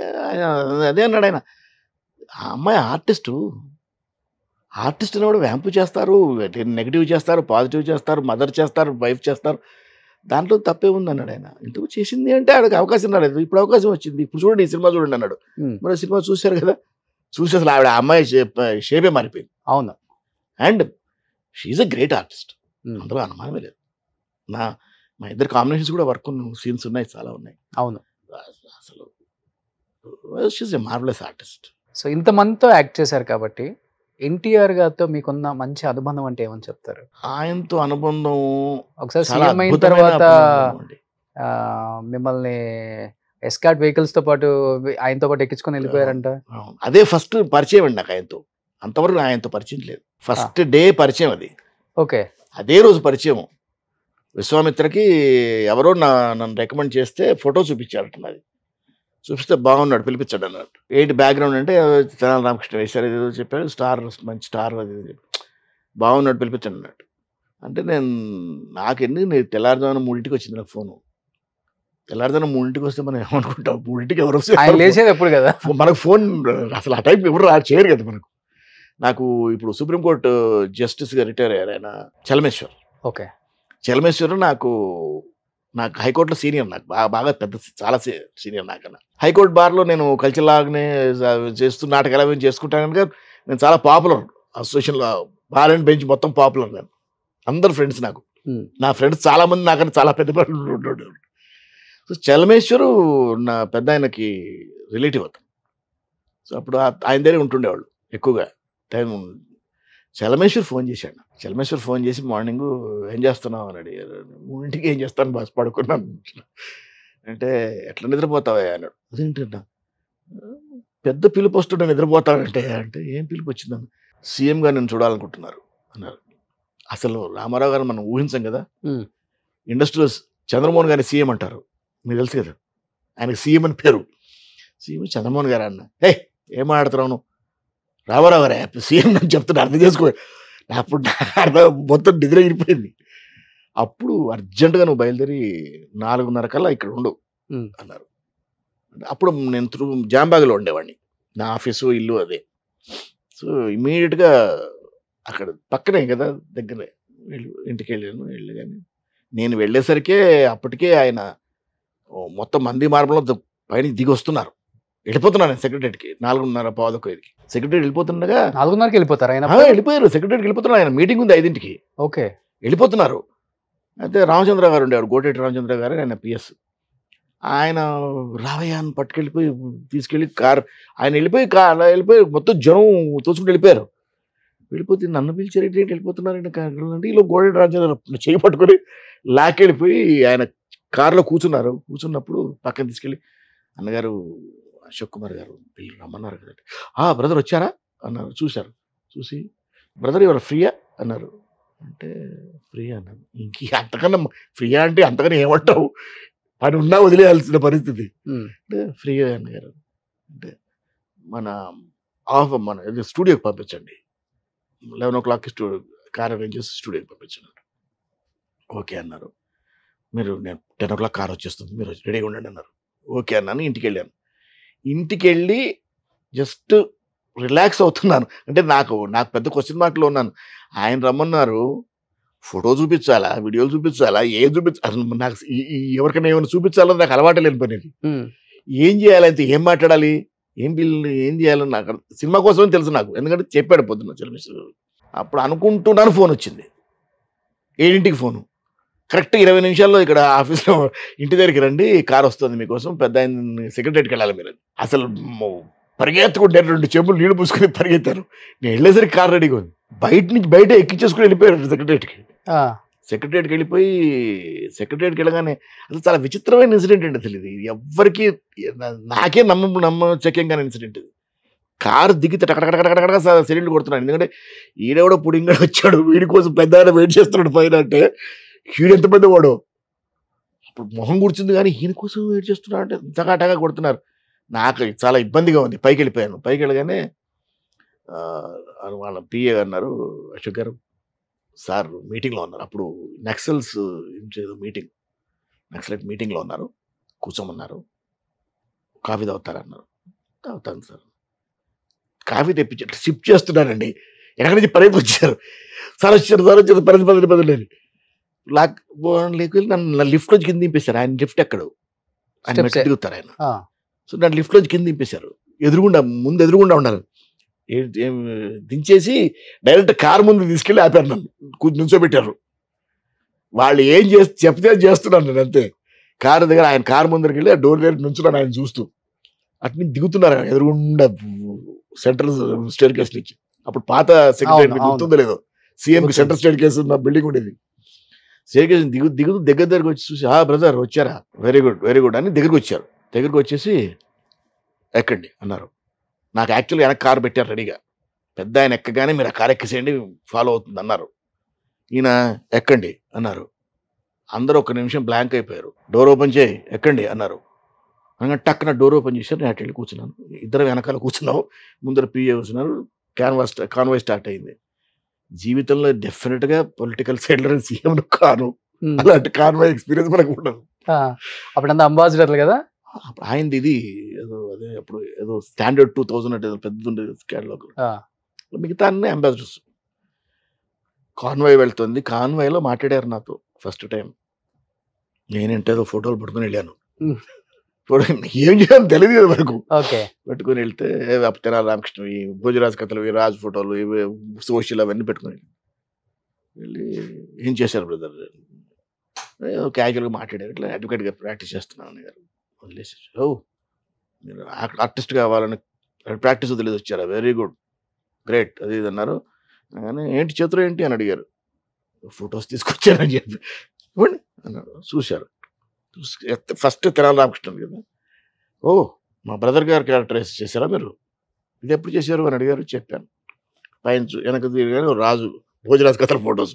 అదే అన్నాడు ఆయన, ఆ అమ్మాయి ఆర్టిస్ట్ కూడా వ్యాంపు చేస్తారు, నెగిటివ్ చేస్తారు, పాజిటివ్ చేస్తారు, మదర్ చేస్తారు, వైఫ్ చేస్తారు, దాంట్లో తప్పే ఉంది అన్నాడు ఆయన. ఇంతకు చేసింది అంటే ఆడికి అవకాశం రాలేదు, ఇప్పుడు అవకాశం వచ్చింది, ఇప్పుడు చూడండి ఈ సినిమా చూడండి అన్నాడు. మరి సినిమా చూశారు కదా, చూసి అసలు ఆవిడ అమ్మాయి షేపే మారిపోయింది. అవును. And she's a great artist, అందులో అనుమానమే లేదు. మా ఇద్దరు కాంబినేషన్స్ కూడా వర్క్ సీన్స్ ఉన్నాయి, చాలా ఉన్నాయి. అవును, అసలు she's a marvellous artist. So ఇంతమందితో యాక్ట్ చేశారు కాబట్టి ఎన్టీఆర్ గారితో మీకున్న మంచి అనుబంధం అంటే ఏమని చెప్తారు? ఆయనతో అనుబంధం ఒకసారి సీఎం అయిన తర్వాత మిమ్మల్ని ఎస్కార్ట్ వెహికల్స్ తో పాటు ఆయనతో పాటు ఎక్కించుకొని వెళ్ళిపోయారంట. అదే ఫస్ట్ పరిచయం అండి నాకు ఆయనతో. అంతవరకు ఆయనతో పరిచయం లేదు. ఫస్ట్ డే పరిచయం అది. ఓకే. అదే రోజు పరిచయం. విశ్వామిత్రకి ఎవరో నన్ను రికమెండ్ చేస్తే ఫోటో చూపించారట నాది. చూపిస్తే బాగున్నాడు, పిలిపించాడు అన్నట్టు. ఏంటి బ్యాక్గ్రౌండ్ అంటే తెనాలి రామకృష్ణ వేశారు, ఏదో చెప్పాడు, స్టార్ మంచి స్టార్ అది బాగున్నాడు, పిలిపించాడు అన్నట్టు. అంటే నేను తెల్లారుజామున 3ంటికి వచ్చింది నాకు ఫోను. తెల్లారుజామున 3ంటికి వస్తే మనం ఏమనుకుంటాం, 3ంటికి ఎవరు వస్తే ఆయన లేచేది ఎప్పుడు కదా, మనకు ఫోన్ అసలు ఆ టైం ఎవరు చేయరు కదా మనకు. నాకు ఇప్పుడు సుప్రీంకోర్టు జస్టిస్గా రిటైర్ అయ్యారు ఆయన, చలమేశ్వర్. ఓకే. చలమేశ్వర్ నాకు హైకోర్టులో సీనియర్, నాకు బాగా పెద్ద, చాలా సీనియర్ నాకన్నా. హైకోర్టు బార్లో నేను కల్చర్ లాగానే చేస్తూ నాటకాలు అవి చేసుకుంటాను కనుక నేను చాలా పాపులర్ అసోసియేషన్లో. బార్ అండ్ బెంచ్ మొత్తం పాపులర్. నేను అందరు ఫ్రెండ్స్ నాకు. నా ఫ్రెండ్స్ చాలా మంది నాకన్నా చాలా పెద్ద వాళ్ళు. సో చలమేశ్వరు నా పెద్ద ఆయనకి రిలేటివ్ అవుతాం. సో అప్పుడు ఆయన దగ్గర ఉంటుండేవాళ్ళు ఎక్కువగా టైం. చలమేశ్వర్ ఫోన్ చేశాడు. చలమేశ్వర్ ఫోన్ చేసి మార్నింగ్ ఏం చేస్తున్నావు అని అడిగారు. 3ంటికి ఏం చేస్తాను బాస్, పడుకున్నాను అంటే. ఎట్లా నిద్రపోతావా అన్నాడు. అదేంటన్నా పెద్ద పిలుపు వస్తుంటే నిద్రపోతానంటే. అంటే ఏం పిలుపు వచ్చిందని. సీఎం గారు నేను చూడాలనుకుంటున్నారు అన్నారు. అసలు రామారావు గారు మనం ఊహించాం కదా. ఇండస్ట్రీలో చంద్రమోహన్ గారిని సీఎం అంటారు, మీకు తెలుసు కదా, ఆయనకి సీఎం అని పేరు. సీఎం చంద్రమోహన్ గారు అన్న. ఏం ఆడుతున్నావు, రామారావు గారే సీఎం అని చెప్తున్నా, అర్థం చేసుకో. అప్పుడు అర్థం మొత్తం నిద్ర ఎగిరిపోయింది. అప్పుడు అర్జెంటుగా నువ్వు బయలుదేరి 4:30 కల్లా ఇక్కడ ఉండు అన్నారు. అప్పుడు నేను జాంబాగ్లో ఉండేవాడిని, నా ఆఫీసు ఇల్లు అదే. సో ఇమీడియట్గా అక్కడ పక్కనే కదా, దగ్గరే ఇంటికి వెళ్ళాను. కానీ నేను వెళ్ళేసరికే అప్పటికే ఆయన మొత్తం మంది మార్పులో పైన దిగి వస్తున్నారు. వెళ్ళిపోతున్నాను నేను సెక్రటరీకి 4:30 సెక్రటరీ వెళ్ళిపోతుండగా 4:30కి వెళ్ళిపోతారు ఆయన. వెళ్ళిపోయారు, సెక్రటరీకి వెళ్ళిపోతున్నారు. ఆయన మీటింగ్ ఉంది 5ంటికి. ఓకే. వెళ్ళిపోతున్నారు. అయితే రామచంద్ర గారు ఉండేవారు, గోటేటి రామచంద్ర గారు, ఆయన పిఎస్. ఆయన రావయ్య అని పట్టుకెళ్ళిపోయి తీసుకెళ్ళి ఆయన వెళ్ళిపోయి మొత్తం జనం తోచుకుంటూ వెళ్ళిపోయారు. వెళ్ళిపోతే నన్ను పిలిచి వెళ్ళిపోతున్నారంటే ఈలో గోడేటి రామచంద్ర చేయి పట్టుకొని లాక్కెళ్ళిపోయి ఆయన కారులో కూర్చున్నారు. కూర్చున్నప్పుడు పక్కన తీసుకెళ్ళి, అన్నగారు అశోక్ కుమార్ గారు వీళ్ళు రమ్మన్నారు కదండి. బ్రదర్ వచ్చారా అన్నారు. చూసి బ్రదర్ ఎవరు ఫ్రీయా అన్నారు. అంటే ఫ్రీయా అన్నాను. ఇంక అంతకన్నా ఫ్రీయా అంటే అంతకన్నా ఏమంటావు, పని ఉన్నా వదిలేయాల్సిన పరిస్థితి. అంటే ఫ్రీయా అన్నగారు అంటే మన స్టూడియోకి పంపించండి, 11 o'clock కార్ అరేంజ్ చేసి స్టూడియోకి పంపించండి. ఓకే అన్నారు. నేను 10 o'clock కార్ వచ్చేస్తుంది, మీరు రెడీగా ఉండండి అన్నారు. ఓకే అన్నాను. ఇంటికి వెళ్ళాను. ఇంటికి వెళ్ళి జస్ట్ రిలాక్స్ అవుతున్నాను. అంటే నాకు పెద్ద క్వశ్చన్ మార్క్లో ఉన్నాను. ఆయన రమ్మన్నారు, ఫోటో చూపించాలా, వీడియోలు చూపించాలా, ఏం చూపించాలి, నాకు ఎవరికైనా ఏమైనా చూపించాలని నాకు అలవాటు లేని పని. ఏం చేయాలంటే ఏం మాట్లాడాలి, ఏం చేయాలని నాకు సినిమా కోసమని తెలుసు నాకు, ఎందుకంటే చెప్పాడు పొద్దున్న చలమేశ్వర. అప్పుడు అనుకుంటున్నాను, ఫోన్ వచ్చింది. 7ంటికి ఫోను. కరెక్ట్ 20 నిమిషాల్లో ఇక్కడ ఆఫీస్లో ఇంటి దగ్గరికి రండి, కార్ వస్తుంది మీకోసం, పెద్ద ఆయన సెక్రటరీకి వెళ్ళాలి మీరు. అసలు పరిగెత్తుకుంటే 2 చెంబులు నీళ్లు పూసుకొని పరిగెత్తారు. నేను వెళ్ళేసరికి కార్ రెడీగా ఉంది. బయట ఎక్కించేసుకుని వెళ్ళిపోయారు సెక్రటరీకి. సెక్రటరీకి వెళ్ళగానే అసలు చాలా విచిత్రమైన ఇన్సిడెంట్ అండి. అసలు ఇది ఎవ్వరికి, నాకే నమ్మచక్యంగా ఇన్సిడెంట్ ఇది. కారు దిగితే టకటకటకటకటగా సిలిండర్ కొడుతున్నాడు. ఎందుకంటే ఈడెవడో పుడింగడ వచ్చాడు, వీడి కోసం పెద్ద ఆయన వెయిట్ చేస్తున్నాడు పైన. అంటే వీడు ఎంత పెద్ద వాడు, అప్పుడు మొహం కూర్చుంది కానీ ఈయన కోసం వెయిట్ చేస్తున్నాడు అంటే టకాటగా కొడుతున్నారు. నాకు చాలా ఇబ్బందిగా ఉంది. పైకి వెళ్ళిపోయాను. పైకి వెళ్ళగానే వాళ్ళ పిఏ అన్నారు, అశోక్ గారు సార్ మీటింగ్లో ఉన్నారు. అప్పుడు నక్సల్స్ ఏదో నక్సలైట్ మీటింగ్లో ఉన్నారు, కూర్చోమన్నారు, కాఫీ తాగుతారన్నారు. తాగుతాను సార్. కాఫీ తెప్పించి సిప్ చేస్తున్నానండి. ఎక్కడి నుంచి పరిగెత్తి వచ్చారు, సార్ వచ్చారు పది లేని నన్ను లిఫ్ట్లోంచి కింద దింపేశారు. ఆయన లిఫ్ట్ ఎక్కడు, ఆయన మెట్లు దిగుతారు ఆయన. సో నన్ను లిఫ్ట్లోంచి కింద దింపేశారు. ముందు ఎదురుగుండా ఉన్నారు. దించేసి డైరెక్ట్ కారు ముందు తీసుకెళ్ళి ఆపారు, నన్ను నుంచోబెట్టారు. వాళ్ళు ఏం చెప్తే చేస్తున్నాను నేను అంతే. కారు దగ్గర ఆయన కారు ముందరికి వెళ్ళి ఆ డోర్ దగ్గర నుంచున్నాను ఆయన చూస్తూ. అట్ని దిగుతున్నారు ఎదురుగుండా సెంట్రల్ స్టేర్ కేస్ నుంచి. అప్పుడు పాత సెక్రటరీ గుర్తుందో లేదో, సీఎంకి సెంట్రల్ స్టేర్ కేసు ఉన్న బిల్డింగ్ ఉండేది. స్టేర్ కేసు దగ్గరికి వచ్చి చూసి, బ్రదర్ వచ్చారా, వెరీ గుడ్ అని దగ్గరికి వచ్చారు. దగ్గరికి వచ్చేసి ఎక్కండి అన్నారు. నాకు యాక్చువల్గా వెనక్కి కారు పెట్టారు రెడీగా. పెద్ద ఆయన ఎక్కగానే మీరు ఆ కారు ఎక్కేసేయండి, ఫాలో అవుతుంది అన్నారు. ఈయన ఎక్కండి అన్నారు. అందరూ ఒక నిమిషం బ్లాంక్ అయిపోయారు. డోర్ ఓపెన్ చేయి ఎక్కండి అన్నారు. అనగా టక్కున డోర్ ఓపెన్ చేశారు. నేను అటు వెళ్ళి కూర్చున్నాను. ఇద్దరు వెనకాల కూర్చున్నావు, ముందర పిఏ కూర్చున్నారు. కాన్వాయ్ స్టార్ట్ అయింది. జీవితంలో డెఫినెట్గా పొలిటికల్ సైడ్లో సీఎం కాను, అలాంటి కాన్వాయ్ ఎక్స్పీరియన్స్ మనకు ఉండదు. అప్పుడంతా అంబాసిడర్లు కదా ఆయనది. ఇది ఏదో అదే అప్పుడు ఏదో స్టాండర్డ్ 2000 అంటే పెద్ద ఉండేది క్యాటలాగ్. మిగతా అన్నీ అంబాసిడర్స్. కాన్వాయ్ వెళ్తుంది. కాన్వాయ్లో మాట్లాడారు నాతో ఫస్ట్ టైం. నేనంటే ఏదో ఫోటోలు పట్టుకుని వెళ్ళాను. ఏం చేయాలో తెలియదు కదా మనకు. పెట్టుకుని వెళ్తే తెనాలి రామకృష్ణ, భోజరాజు కథలు, రాజు ఫోటోలు, ఇవి సోషల్ అవన్నీ పెట్టుకుని వెళ్ళి ఏం చేశారు బ్రదర్, క్యాజువల్గా మాట్లాడారు. ఇట్లా అడ్వకేట్గా ప్రాక్టీస్ చేస్తున్నాను గారు వదిలేసి. ఓ మీరు ఆర్టిస్ట్ కావాలని ప్రాక్టీస్ వదిలేసి వచ్చారా, వెరీ గుడ్ గ్రేట్ అది ఇది అన్నారు. కానీ ఏంటి చేతులు ఏంటి అని అడిగారు. ఫొటోస్ తీసుకొచ్చారని చెప్పి ఇవ్వండి అన్నారు. చూశారు. ఫస్ట్ తెనాలి రామకృష్ణ కదా. ఓ మా బ్రదర్ గారు క్యారెక్టరైజ్ చేశారా మీరు, ఇది ఎప్పుడు చేశారు అని అడిగారు. చెప్పాను. పైన వెనక తిరిగారు రాజు భోజరాజు కథల ఫొటోస్.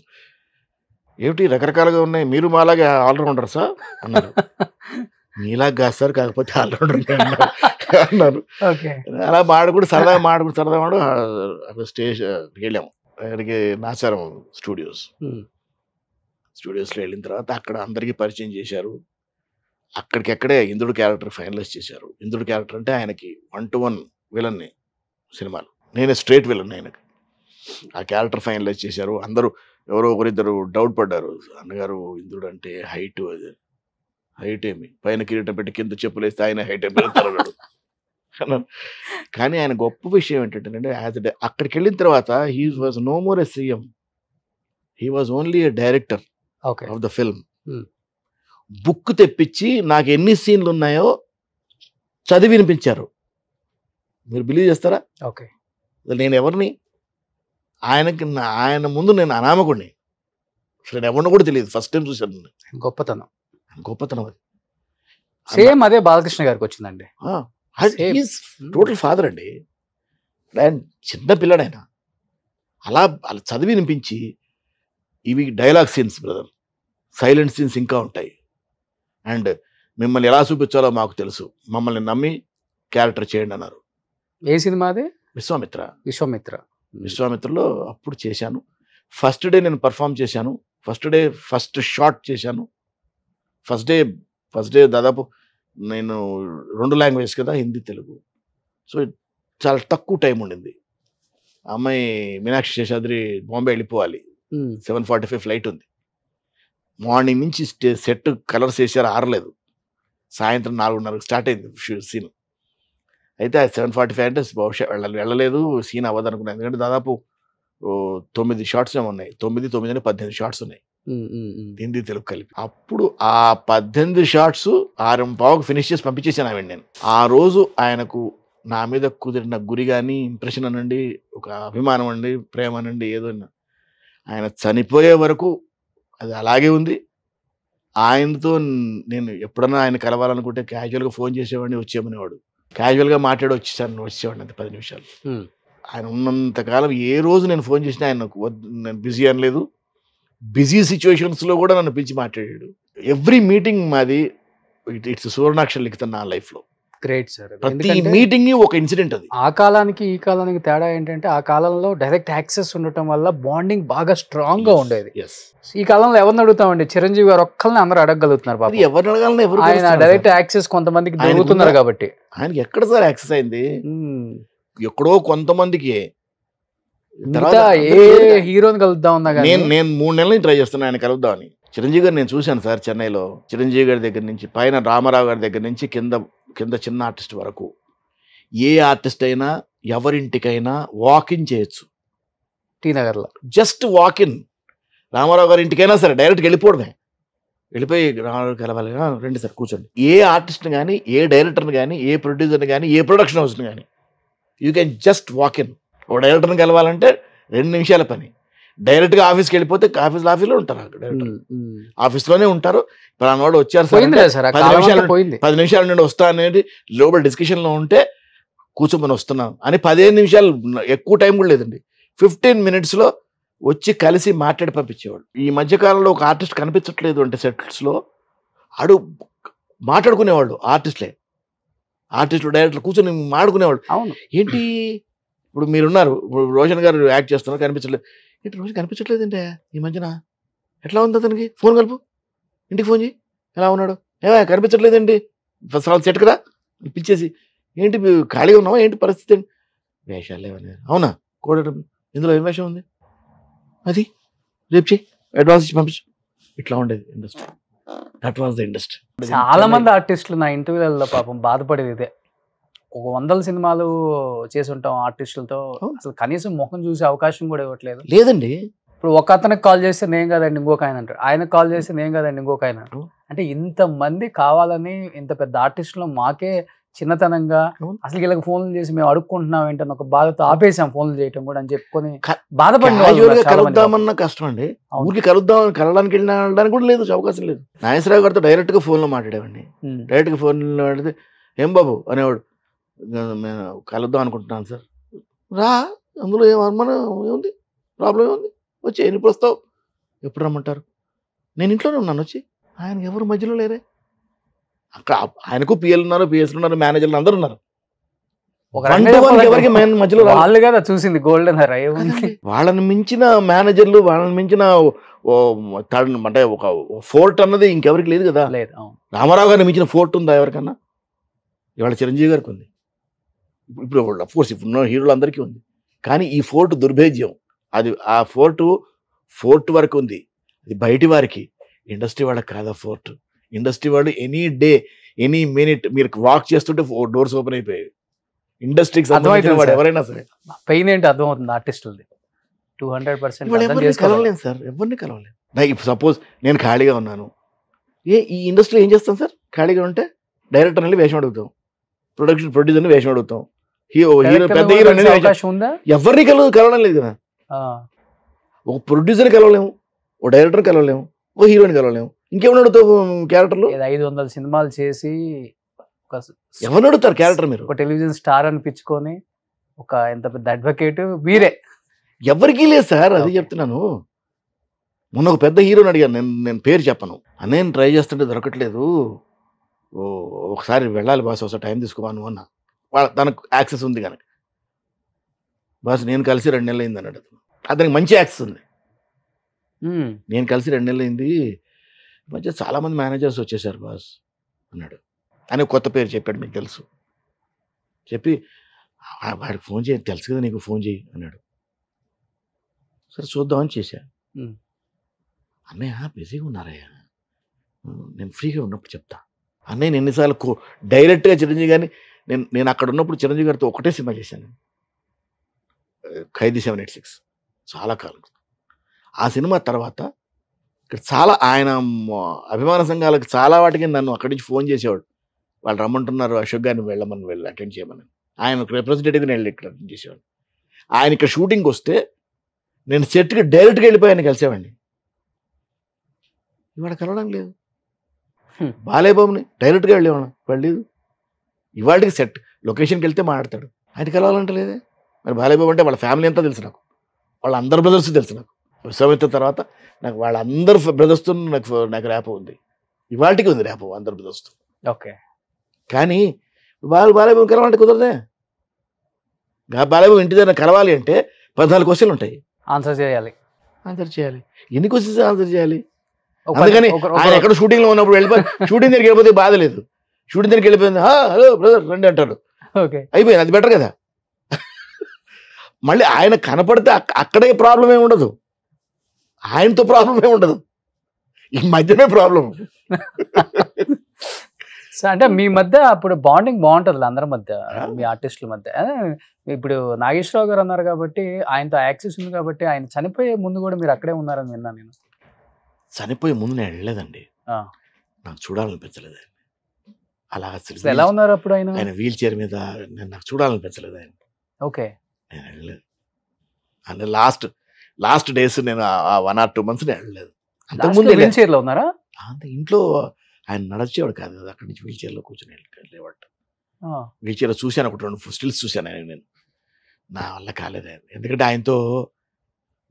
ఏమిటి రకరకాలుగా ఉన్నాయి, మీరు మాలాగా ఆల్రౌండర్ సార్ అన్నారు. మీలాగా కాదు సార్, కాకపోతే ఆల్రౌండర్ అన్నారు. అలా మాడుకుంటూ సరదా మాడు స్టేజ్ వెళ్ళాము. అక్కడికి నాచారం స్టూడియోస్లో వెళ్ళిన తర్వాత అక్కడ అందరికీ పరిచయం చేశారు. అక్కడికెక్కడే ఇంద్రుడు క్యారెక్టర్ ఫైనలైజ్ చేశారు. ఇంద్రుడు క్యారెక్టర్ అంటే ఆయనకి 1-to-1 విలన్ని సినిమాలు, నేనే స్ట్రేట్ విలన్ ఆయనకి. ఆ క్యారెక్టర్ ఫైనలైజ్ చేశారు. అందరూ ఎవరో ఒకరిద్దరు డౌట్ పడ్డారు. అన్నగారు ఇంద్రుడు అంటే హైట్, అది హైట్ ఏమి, పైన కిరీటం పెట్టి కింద చెప్పులు వేస్తే ఆయన హైట్ అయిపోతారు. కానీ ఆయన గొప్ప విషయం ఏంటంటే అక్కడికి వెళ్ళిన తర్వాత he was no more a CM, he was only a director of the film. Book తెప్పించి నాకు ఎన్ని సీన్లు ఉన్నాయో చదివి వినిపించారు. మీరు బిలీవ్ చేస్తారా? నేను ఎవరిని, ఆయన ముందు నేను అనామకుడిని, అసలు నేను ఎవరిని కూడా తెలియదు. ఫస్ట్ టైం చూశాను. గొప్పతనం అది. సేమ్ అదే బాలకృష్ణ గారికి వచ్చిందండి. టోటల్ ఫాదర్ అండి. ఆయన చిన్న పిల్లడు ఆయన. అలా చదివి వినిపించి, ఇవి dialogue scenes brother, silent scenes ఇంకా ఉంటాయి. అండ్ మిమ్మల్ని ఎలా చూపించాలో మాకు తెలుసు, మమ్మల్ని నమ్మి క్యారెక్టర్ చేయండి అన్నారు. ఏ సినిమా అది? విశ్వామిత్రలో అప్పుడు చేశాను. ఫస్ట్ డే నేను పర్ఫామ్ చేశాను. ఫస్ట్ షాట్ చేశాను. ఫస్ట్ డే దాదాపు నేను 2 లాంగ్వేజెస్ కదా, హిందీ తెలుగు. సో చాలా తక్కువ టైం ఉండింది. అమ్మాయి మీనాక్షి శేషాద్రి బాంబే వెళ్ళిపోవాలి, 7:45 ఫ్లైట్ ఉంది. మార్నింగ్ నుంచి సెట్ కలర్స్ వేసారు, ఆరలేదు. సాయంత్రం 4:30 స్టార్ట్ అయింది సీన్. అయితే 7:45 అంటే బహుశా వెళ్ళలేదు, సీన్ అవ్వదు అనుకున్నాను. ఎందుకంటే దాదాపు 9 షార్ట్స్ ఏమో ఉన్నాయి. 9 18 షార్ట్స్ ఉన్నాయి హిందీ తెలుగు కలిపి. అప్పుడు ఆ 18 షార్ట్స్ 6:15 ఫినిష్ చేసి పంపించేసాను ఆవిడ. నేను ఆ రోజు ఆయనకు నా మీద కుదిరిన గురి కానీ, ఇంప్రెషన్ అనండి, ఒక అభిమానం అండి, ప్రేమ అనండి, ఏదో ఆయన చనిపోయే వరకు అది అలాగే ఉంది. ఆయనతో నేను ఎప్పుడన్నా ఆయన కలవాలనుకుంటే క్యాజువల్గా ఫోన్ చేసేవాడిని, వచ్చేమనేవాడు. క్యాజువల్గా మాట్లాడి వచ్చేవాడిని అంతే 10 నిమిషాలు. ఆయన ఉన్నంతకాలం ఏ రోజు నేను ఫోన్ చేసినా ఆయన నేను బిజీ అనలేదు. బిజీ సిచ్యువేషన్స్లో కూడా నన్ను పిలిచి మాట్లాడాడు. ఎవ్రీ మీటింగ్ మాది ఇట్స్ సువర్ణాక్షరం లిఖితం నా లైఫ్లో. Great sir. ప్రతి మీటింగ్ ఒక ఇన్సిడెంట్. అది ఆ కాలానికి ఈ కాలానికి తేడా ఏంటంటే, ఆ కాలంలో డైరెక్ట్ యాక్సెస్ ఉండటం వల్ల బాండింగ్ బాగా స్ట్రాంగ్ గా ఉండేది. ఈ కాలంలో ఎవరిని అడుగుతామండి? చిరంజీవి గారు ఒక్కరిని అందరూ అడగలుగుతున్నారు. ఎవరిని అడగాలని ఎవరు, ఆయన డైరెక్ట్ యాక్సెస్ కొంతమందికి దొరుకుతున్నారు కాబట్టి. ఆయనకి ఎక్కడ సార్ యాక్సెస్ అయింది? ఎక్కడో కొంతమందికి. ఏ హీరోని కలుద్దాం ఉన్నా కానీ నేను 3 నెలలు ట్రై చేస్తున్నాను ఆయన కలుద్దామని. చిరంజీవి గారు నేను చూశాను సార్ చెన్నైలో. చిరంజీవి గారి దగ్గర నుంచి పైన రామారావు గారి దగ్గర నుంచి కింద చిన్న ఆర్టిస్ట్ వరకు ఏ ఆర్టిస్ట్ అయినా ఎవరింటికైనా వాకిన్ చేయొచ్చు. టీ నగర్లో జస్ట్ వాకిన్. రామారావు గారి ఇంటికైనా సరే డైరెక్ట్గా వెళ్ళిపోవడమే. వెళ్ళిపోయి రామారావు కలవాలి, రండి సార్ కూర్చోండి. ఏ ఆర్టిస్ట్ని కానీ, ఏ డైరెక్టర్ని కానీ, ఏ ప్రొడ్యూసర్ని కానీ, ఏ ప్రొడక్షన్ హౌస్ని కానీ యూ కెన్ జస్ట్ వాకిన్. ఒక డైరెక్టర్ని కలవాలంటే 2 నిమిషాల పని. డైరెక్ట్గా ఆఫీస్కి వెళ్ళిపోతే ఆఫీస్లో ఉంటారు. డైరెక్టర్ ఆఫీస్లోనే ఉంటారు. పలానాడు వచ్చారు సార్, 10 నిమిషాల నుండి వస్తా అనేది లోపల డిస్కషన్లో ఉంటే కూర్చోమని వస్తున్నాం అని 15 నిమిషాలు, ఎక్కువ టైం కూడా లేదండి. 15 minutesలో వచ్చి కలిసి మాట్లాడి పంపించేవాడు. ఈ మధ్యకాలంలో ఒక ఆర్టిస్ట్ కనిపించట్లేదు అంటే సెట్స్లో ఆడు మాట్లాడుకునేవాళ్ళు. ఆర్టిస్టులు డైరెక్టర్లు కూర్చొని మాట్లాడుకునేవాళ్ళు. అవును. ఏంటి ఇప్పుడు మీరున్నారు, ఇప్పుడు రోషన్ గారు యాక్ట్ చేస్తున్నారు, కనిపించట్లేదు. ఏంటి రోజు కనిపించట్లేదు అంటే ఈ మధ్యన ఎట్లా ఉంది అతనికి? ఫోన్ కలుపు, ఇంటికి ఫోన్ చేయి, ఎలా ఉన్నాడు, కనిపించట్లేదండి, ఫస్ట్ సెట్ కదా పిలిచేసి, ఏంటి ఖాళీగా ఉన్నావా, ఏంటి పరిస్థితి అండి, వేషాలు లేవని. అవునా కూడా ఇందులో ఏం వేషం ఉంది, అది రేపు చేయి, అడ్వాన్స్ ఇచ్చి పంపించు. ఇట్లా ఉండేది industry. That was the industry. చాలా మంది ఆర్టిస్టులు నా ఇంటర్వ్యూలలో పాపం బాధపడేది ఇదే. ఒక 100 సినిమాలు చేసి ఉంటాం ఆర్టిస్టులతో, అసలు కనీసం ముఖం చూసే అవకాశం కూడా ఇవ్వట్లేదు. లేదండి. ఇప్పుడు ఒక అతనికి కాల్ చేస్తే నేను కదండి ఇంకొక ఆయన అంటారు, ఆయనకు కాల్ చేస్తే నేను కదండి ఇంకొక ఆయన. అంటే ఇంతమంది కావాలని ఇంత పెద్ద ఆర్టిస్టులు మాకే చిన్నతనంగా అసలు వీళ్ళకి ఫోన్లు చేసి మేము అడుక్కుంటున్నాం ఏంటని ఒక బాధతో ఆపేసాం ఫోన్లు చేయటం కూడా అని చెప్పుకొని బాధపడి కలుద్దామన్నా కష్టం అండి. ఊరికి కలవడానికి వెళ్ళడానికి కూడా లేదు, అవకాశం లేదు. నాగేశ్వరరావు గారితో డైరెక్ట్ గా ఫోన్ లో మాట్లాడేవాడిని. డైరెక్ట్ గా ఫోన్ లో మాట్లాడితే ఏం బాబు అనేవాడు, నేను కలుద్దాం అనుకుంటున్నాను సార్. రా, అందులో ఏం అనుమానం ఏముంది, ప్రాబ్లం ఏముంది, వచ్చి ఎప్పుడు వస్తావు, ఎప్పుడు రమ్మంటారు, నేను ఇంట్లోనే ఉన్నాను, వచ్చి. ఆయనకి ఎవరు మధ్యలో లేరే. అక్కడ ఆయనకు పిఎల్ ఉన్నారు, పిఎస్లు ఉన్నారు, మేనేజర్లు అందరు ఉన్నారు. ఎవరికి మధ్యలో వాళ్ళు కదా చూసింది గోల్డెన్ హెయిర్. వాళ్ళని మించిన మేనేజర్లు, వాళ్ళని మించిన అంటే ఒక ఫోర్ట్ అన్నది ఇంకెవరికి లేదు కదా. రామారావు గారిని మించిన ఫోర్ట్ ఉందా ఎవరికన్నా? ఇవాళ చిరంజీవి గారికి ఉంది, ఇప్పుడు అఫ్కోర్స్ ఇప్పుడు హీరోలు అందరికీ ఉంది. కానీ ఈ ఫోర్ట్ దుర్భేద్యం. అది ఆ ఫోర్ట్ వరకు ఉంది, అది బయటి వారికి. ఇండస్ట్రీ వాళ్ళకి కాదా ఫోర్ట్. ఇండస్ట్రీ వాళ్ళు ఎనీ డే ఎనీ మినిట్ మీరు వాక్ చేస్తుంటే డోర్స్ ఓపెన్ అయిపోయాయి. ఇండస్ట్రీకి సంబంధించిన వాడు ఎవరైనా సరే పెయిన్ ఏంటి అర్థమవుతుంది ఆర్టిస్టులది. 200% కలవలేను సార్, ఎవరిని కలవలేను. నాకు సపోజ్ నేను ఖాళీగా ఉన్నాను, ఈ ఇండస్ట్రీలో ఏం చేస్తాం సార్? ఖాళీగా ఉంటే డైరెక్టర్ వెళ్ళి వేషం అడుగుతాం, ప్రొడ్యూసర్ని వేషం అడుగుతాం, హీరో పెద్ద హీరో ఎవరిని కలవడం లేదు కదా. ఒక ప్రొడ్యూసర్ని కలవలేము, ఓ డైరెక్టర్ని కలవలేము, ఓ హీరోని కలవలేము, ఇంకేమన్నా అడుగుతావు క్యారెక్టర్లు? 500 సినిమాలు చేసి ఎవరిని అడుగుతారు క్యారెక్టర్? మీరు ఒక టెలివిజన్ స్టార్ అనిపించుకొని ఒక ఎంత పెద్ద అడ్వకేట్ మీరే. ఎవరికీ లేదు సార్, అది చెప్తున్నాను. మొన్న ఒక పెద్ద హీరోని అడిగాను, నేను పేరు చెప్పను, నేను ట్రై చేస్తుంటే దొరకట్లేదు, ఒకసారి వెళ్ళాలి బాస్, ఒకసారి టైం తీసుకోవాను అన్న. తనకు యాక్సెస్ ఉంది కనుక, బాస్ నేను కలిసి 2 నెలలు అయింది అన్నాడు. అతనికి మంచి యాక్సెస్ ఉంది. నేను కలిసి 2 నెలలు అయింది, మధ్య చాలామంది మేనేజర్స్ వచ్చేసారు బాస్ అన్నాడు. అని కొత్త పేరు చెప్పాడు, మీకు తెలుసు. చెప్పి వాడికి ఫోన్ చేయి, తెలుసు కదా నీకు, ఫోన్ చేయి అన్నాడు. సరే చూద్దామని చేశా. అన్నయ్య బిజీగా ఉన్నారయ్యా, నేను ఫ్రీగా ఉన్నప్పుడు చెప్తా. అన్నయ్య ఎన్నిసార్లు డైరెక్ట్గా చిరంజీవి గారిని నేను అక్కడ ఉన్నప్పుడు చిరంజీవి గారితో ఒకటే సినిమా చేశాను, ఖైదీ 786, చాలా కాలం. ఆ సినిమా తర్వాత ఇక్కడ చాలా ఆయన అభిమాన సంఘాలకు చాలా వాటికి నన్ను అక్కడి నుంచి ఫోన్ చేసేవాడు, వాళ్ళు రమ్మంటున్నారు అశోక్ గారిని వెళ్ళి అటెండ్ చేయమని. ఆయన రిప్రజెంటేటివ్ని వెళ్ళి ఇక్కడ అటెండ్ చేసేవాడు. ఆయన ఇక్కడ షూటింగ్కి వస్తే నేను సెట్కి డైరెక్ట్గా వెళ్ళిపోయాను, కలిసేవాడిని. ఇవాళ కలవడం లేదు. బాలేబాబుని డైరెక్ట్గా వెళ్ళలేదు. ఇవాళకి సెట్ లొకేషన్కి వెళ్తే మాట్లాడతాడు, ఆయన కలవాలంటే లేదే. మరి బాలేబాబు అంటే వాళ్ళ ఫ్యామిలీ అంతా తెలుసు నాకు, వాళ్ళ అందరు బ్రదర్స్ తెలుసు నాకు. విశ్వామిత్ర తర్వాత నాకు వాళ్ళందరు బ్రదర్స్తో నాకు ర్యాప్ ఉంది, ఇవాళకి ఉంది ర్యాప్ అందరు బ్రదర్స్తో. ఓకే. కానీ బాలేబాబు కలవాలంటే కుదరదే. బాలేబాబు ఇంటి దగ్గర కలవాలి అంటే 14 క్వశ్చన్లు ఉంటాయి, ఆన్సర్ చేయాలి. ఎన్ని క్వశ్చన్స్ ఆన్సర్ చేయాలి? అందుకని ఆయన ఎక్కడ షూటింగ్లో ఉన్నప్పుడు వెళ్ళిపోయి షూటింగ్ దగ్గరికి వెళ్ళిపోతే బాధ లేదు. షూటింగ్ దగ్గరికి వెళ్ళిపోయింది, హలో బ్రదర్ రండి అంటారు, అయిపోయింది, అది బెటర్ కదా. మళ్ళీ ఆయన కనపడితే అక్కడే ప్రాబ్లం ఏమి ఉండదు, ఆయనతో ప్రాబ్లం ఏమి ఉండదు, ఈ మధ్యనే ప్రాబ్లం. అంటే మీ మధ్య అప్పుడు బాండింగ్ బాగుంటుంది అందరి మధ్య, మీ ఆర్టిస్టుల మధ్య. ఇప్పుడు నాగేశ్వరరావు గారు అన్నారు కాబట్టి, ఆయనతో యాక్సెస్ ఉంది కాబట్టి, ఆయన చనిపోయే ముందు కూడా మీరు అక్కడే ఉన్నారని విన్నాను నేను. చనిపోయే ముందు నేను వెళ్ళలేదండి, నాకు చూడాలనిపించలేదు ఆయన. అలా ఎలా ఉన్నారు అప్పుడు ఆయన వీల్ చైర్ మీద, నాకు చూడాలనిపించలేదు ఆయన. ఓకే. నేను వెళ్ళలేదు, అంటే లాస్ట్ డేస్ నేను 1 or 2 months నేను వెళ్ళలేదు. అంతకుముందు వీల్ చైర్లో ఉన్నారా? అంత ఇంట్లో ఆయన నడిచేవాడు కాదు కదా, అక్కడి నుంచి వీల్ చైర్లో కూర్చొని వెళ్ళేవాడు. వీల్ చైర్లో చూశాను, ఒక 2 స్టిల్స్ చూశాను ఆయన. నేను నా వల్ల కాలేదు ఆయన, ఎందుకంటే ఆయనతో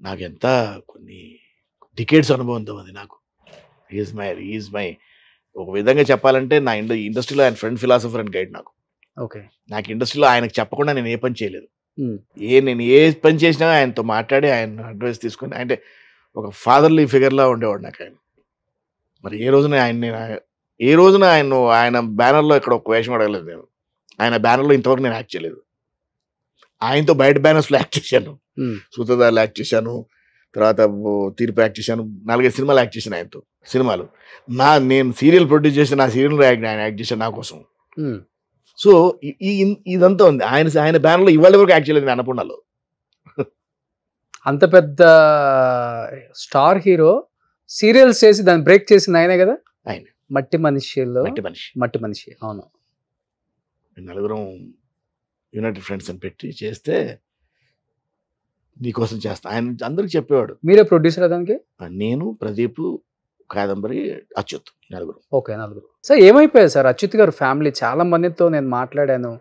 నాకు ఎంత కొన్ని డికేడ్స్ అనుభవంతో ఉంది నాకు. ఈజ్ మై ఒక విధంగా చెప్పాలంటే నా ఇండస్ట్రీలో ఆయన ఫ్రెండ్, ఫిలాసఫర్ అండ్ గైడ్ నాకు. ఓకే. నాకు ఇండస్ట్రీలో ఆయనకు చెప్పకుండా నేను ఏ పని చేయలేదు. నేను ఏ పని చేసినా ఆయనతో మాట్లాడి ఆయన అడ్వైస్ తీసుకొని, అంటే ఒక ఫాదర్లీ ఫిగర్లా ఉండేవాడు నాకు ఆయన. మరి ఏ రోజున ఆయన బ్యానర్లో ఇక్కడ ఒక వేషం అడగలేదు నేను. ఆయన బ్యానర్లో ఇంతవరకు నేను యాక్ట్ చేయలేదు. ఆయనతో బయట బ్యానర్స్లో యాక్ట్ చేశాను. సూత్రధారలో యాక్ట్ చేశాను, తర్వాత తీర్పు యాక్ట్ చేశాను, 4-5 సినిమాలు యాక్ట్ చేశాను ఆయనతో. సినిమాలు నేను సీరియల్ ప్రొడ్యూస్ చేసి నా సీరియల్ ఆయన యాక్ట్ చేశాను నా కోసం. సో ఇదంతా ఉంది. ఆయన బ్యానర్లో ఇవాళ వరకు యాక్ట్ చేయలేదు అన్నపూర్ణలో. అంత పెద్ద స్టార్ హీరో సీరియల్స్ చేసి దాన్ని బ్రేక్ చేసింది ఆయనే కదా. ఆయన మట్టి మనిషిలో మట్టి మనిషి. అవును. నలుగురం యునైటెడ్ ఫ్రెండ్స్ అని పెట్టి చేస్తే నీకోసం చేస్తా ఆయన అందరికి చెప్పేవాడు. మీరే ప్రొడ్యూసర్ దానికి? నేను, ప్రదీప్, కాదంబరి, అచ్యుత్, నలుగురు. ఓకే, నలుగురు. సార్ ఏమైపోయారు సార్ అచ్యుత్ గారు ఫ్యామిలీ? చాలా మందితో నేను మాట్లాడాను,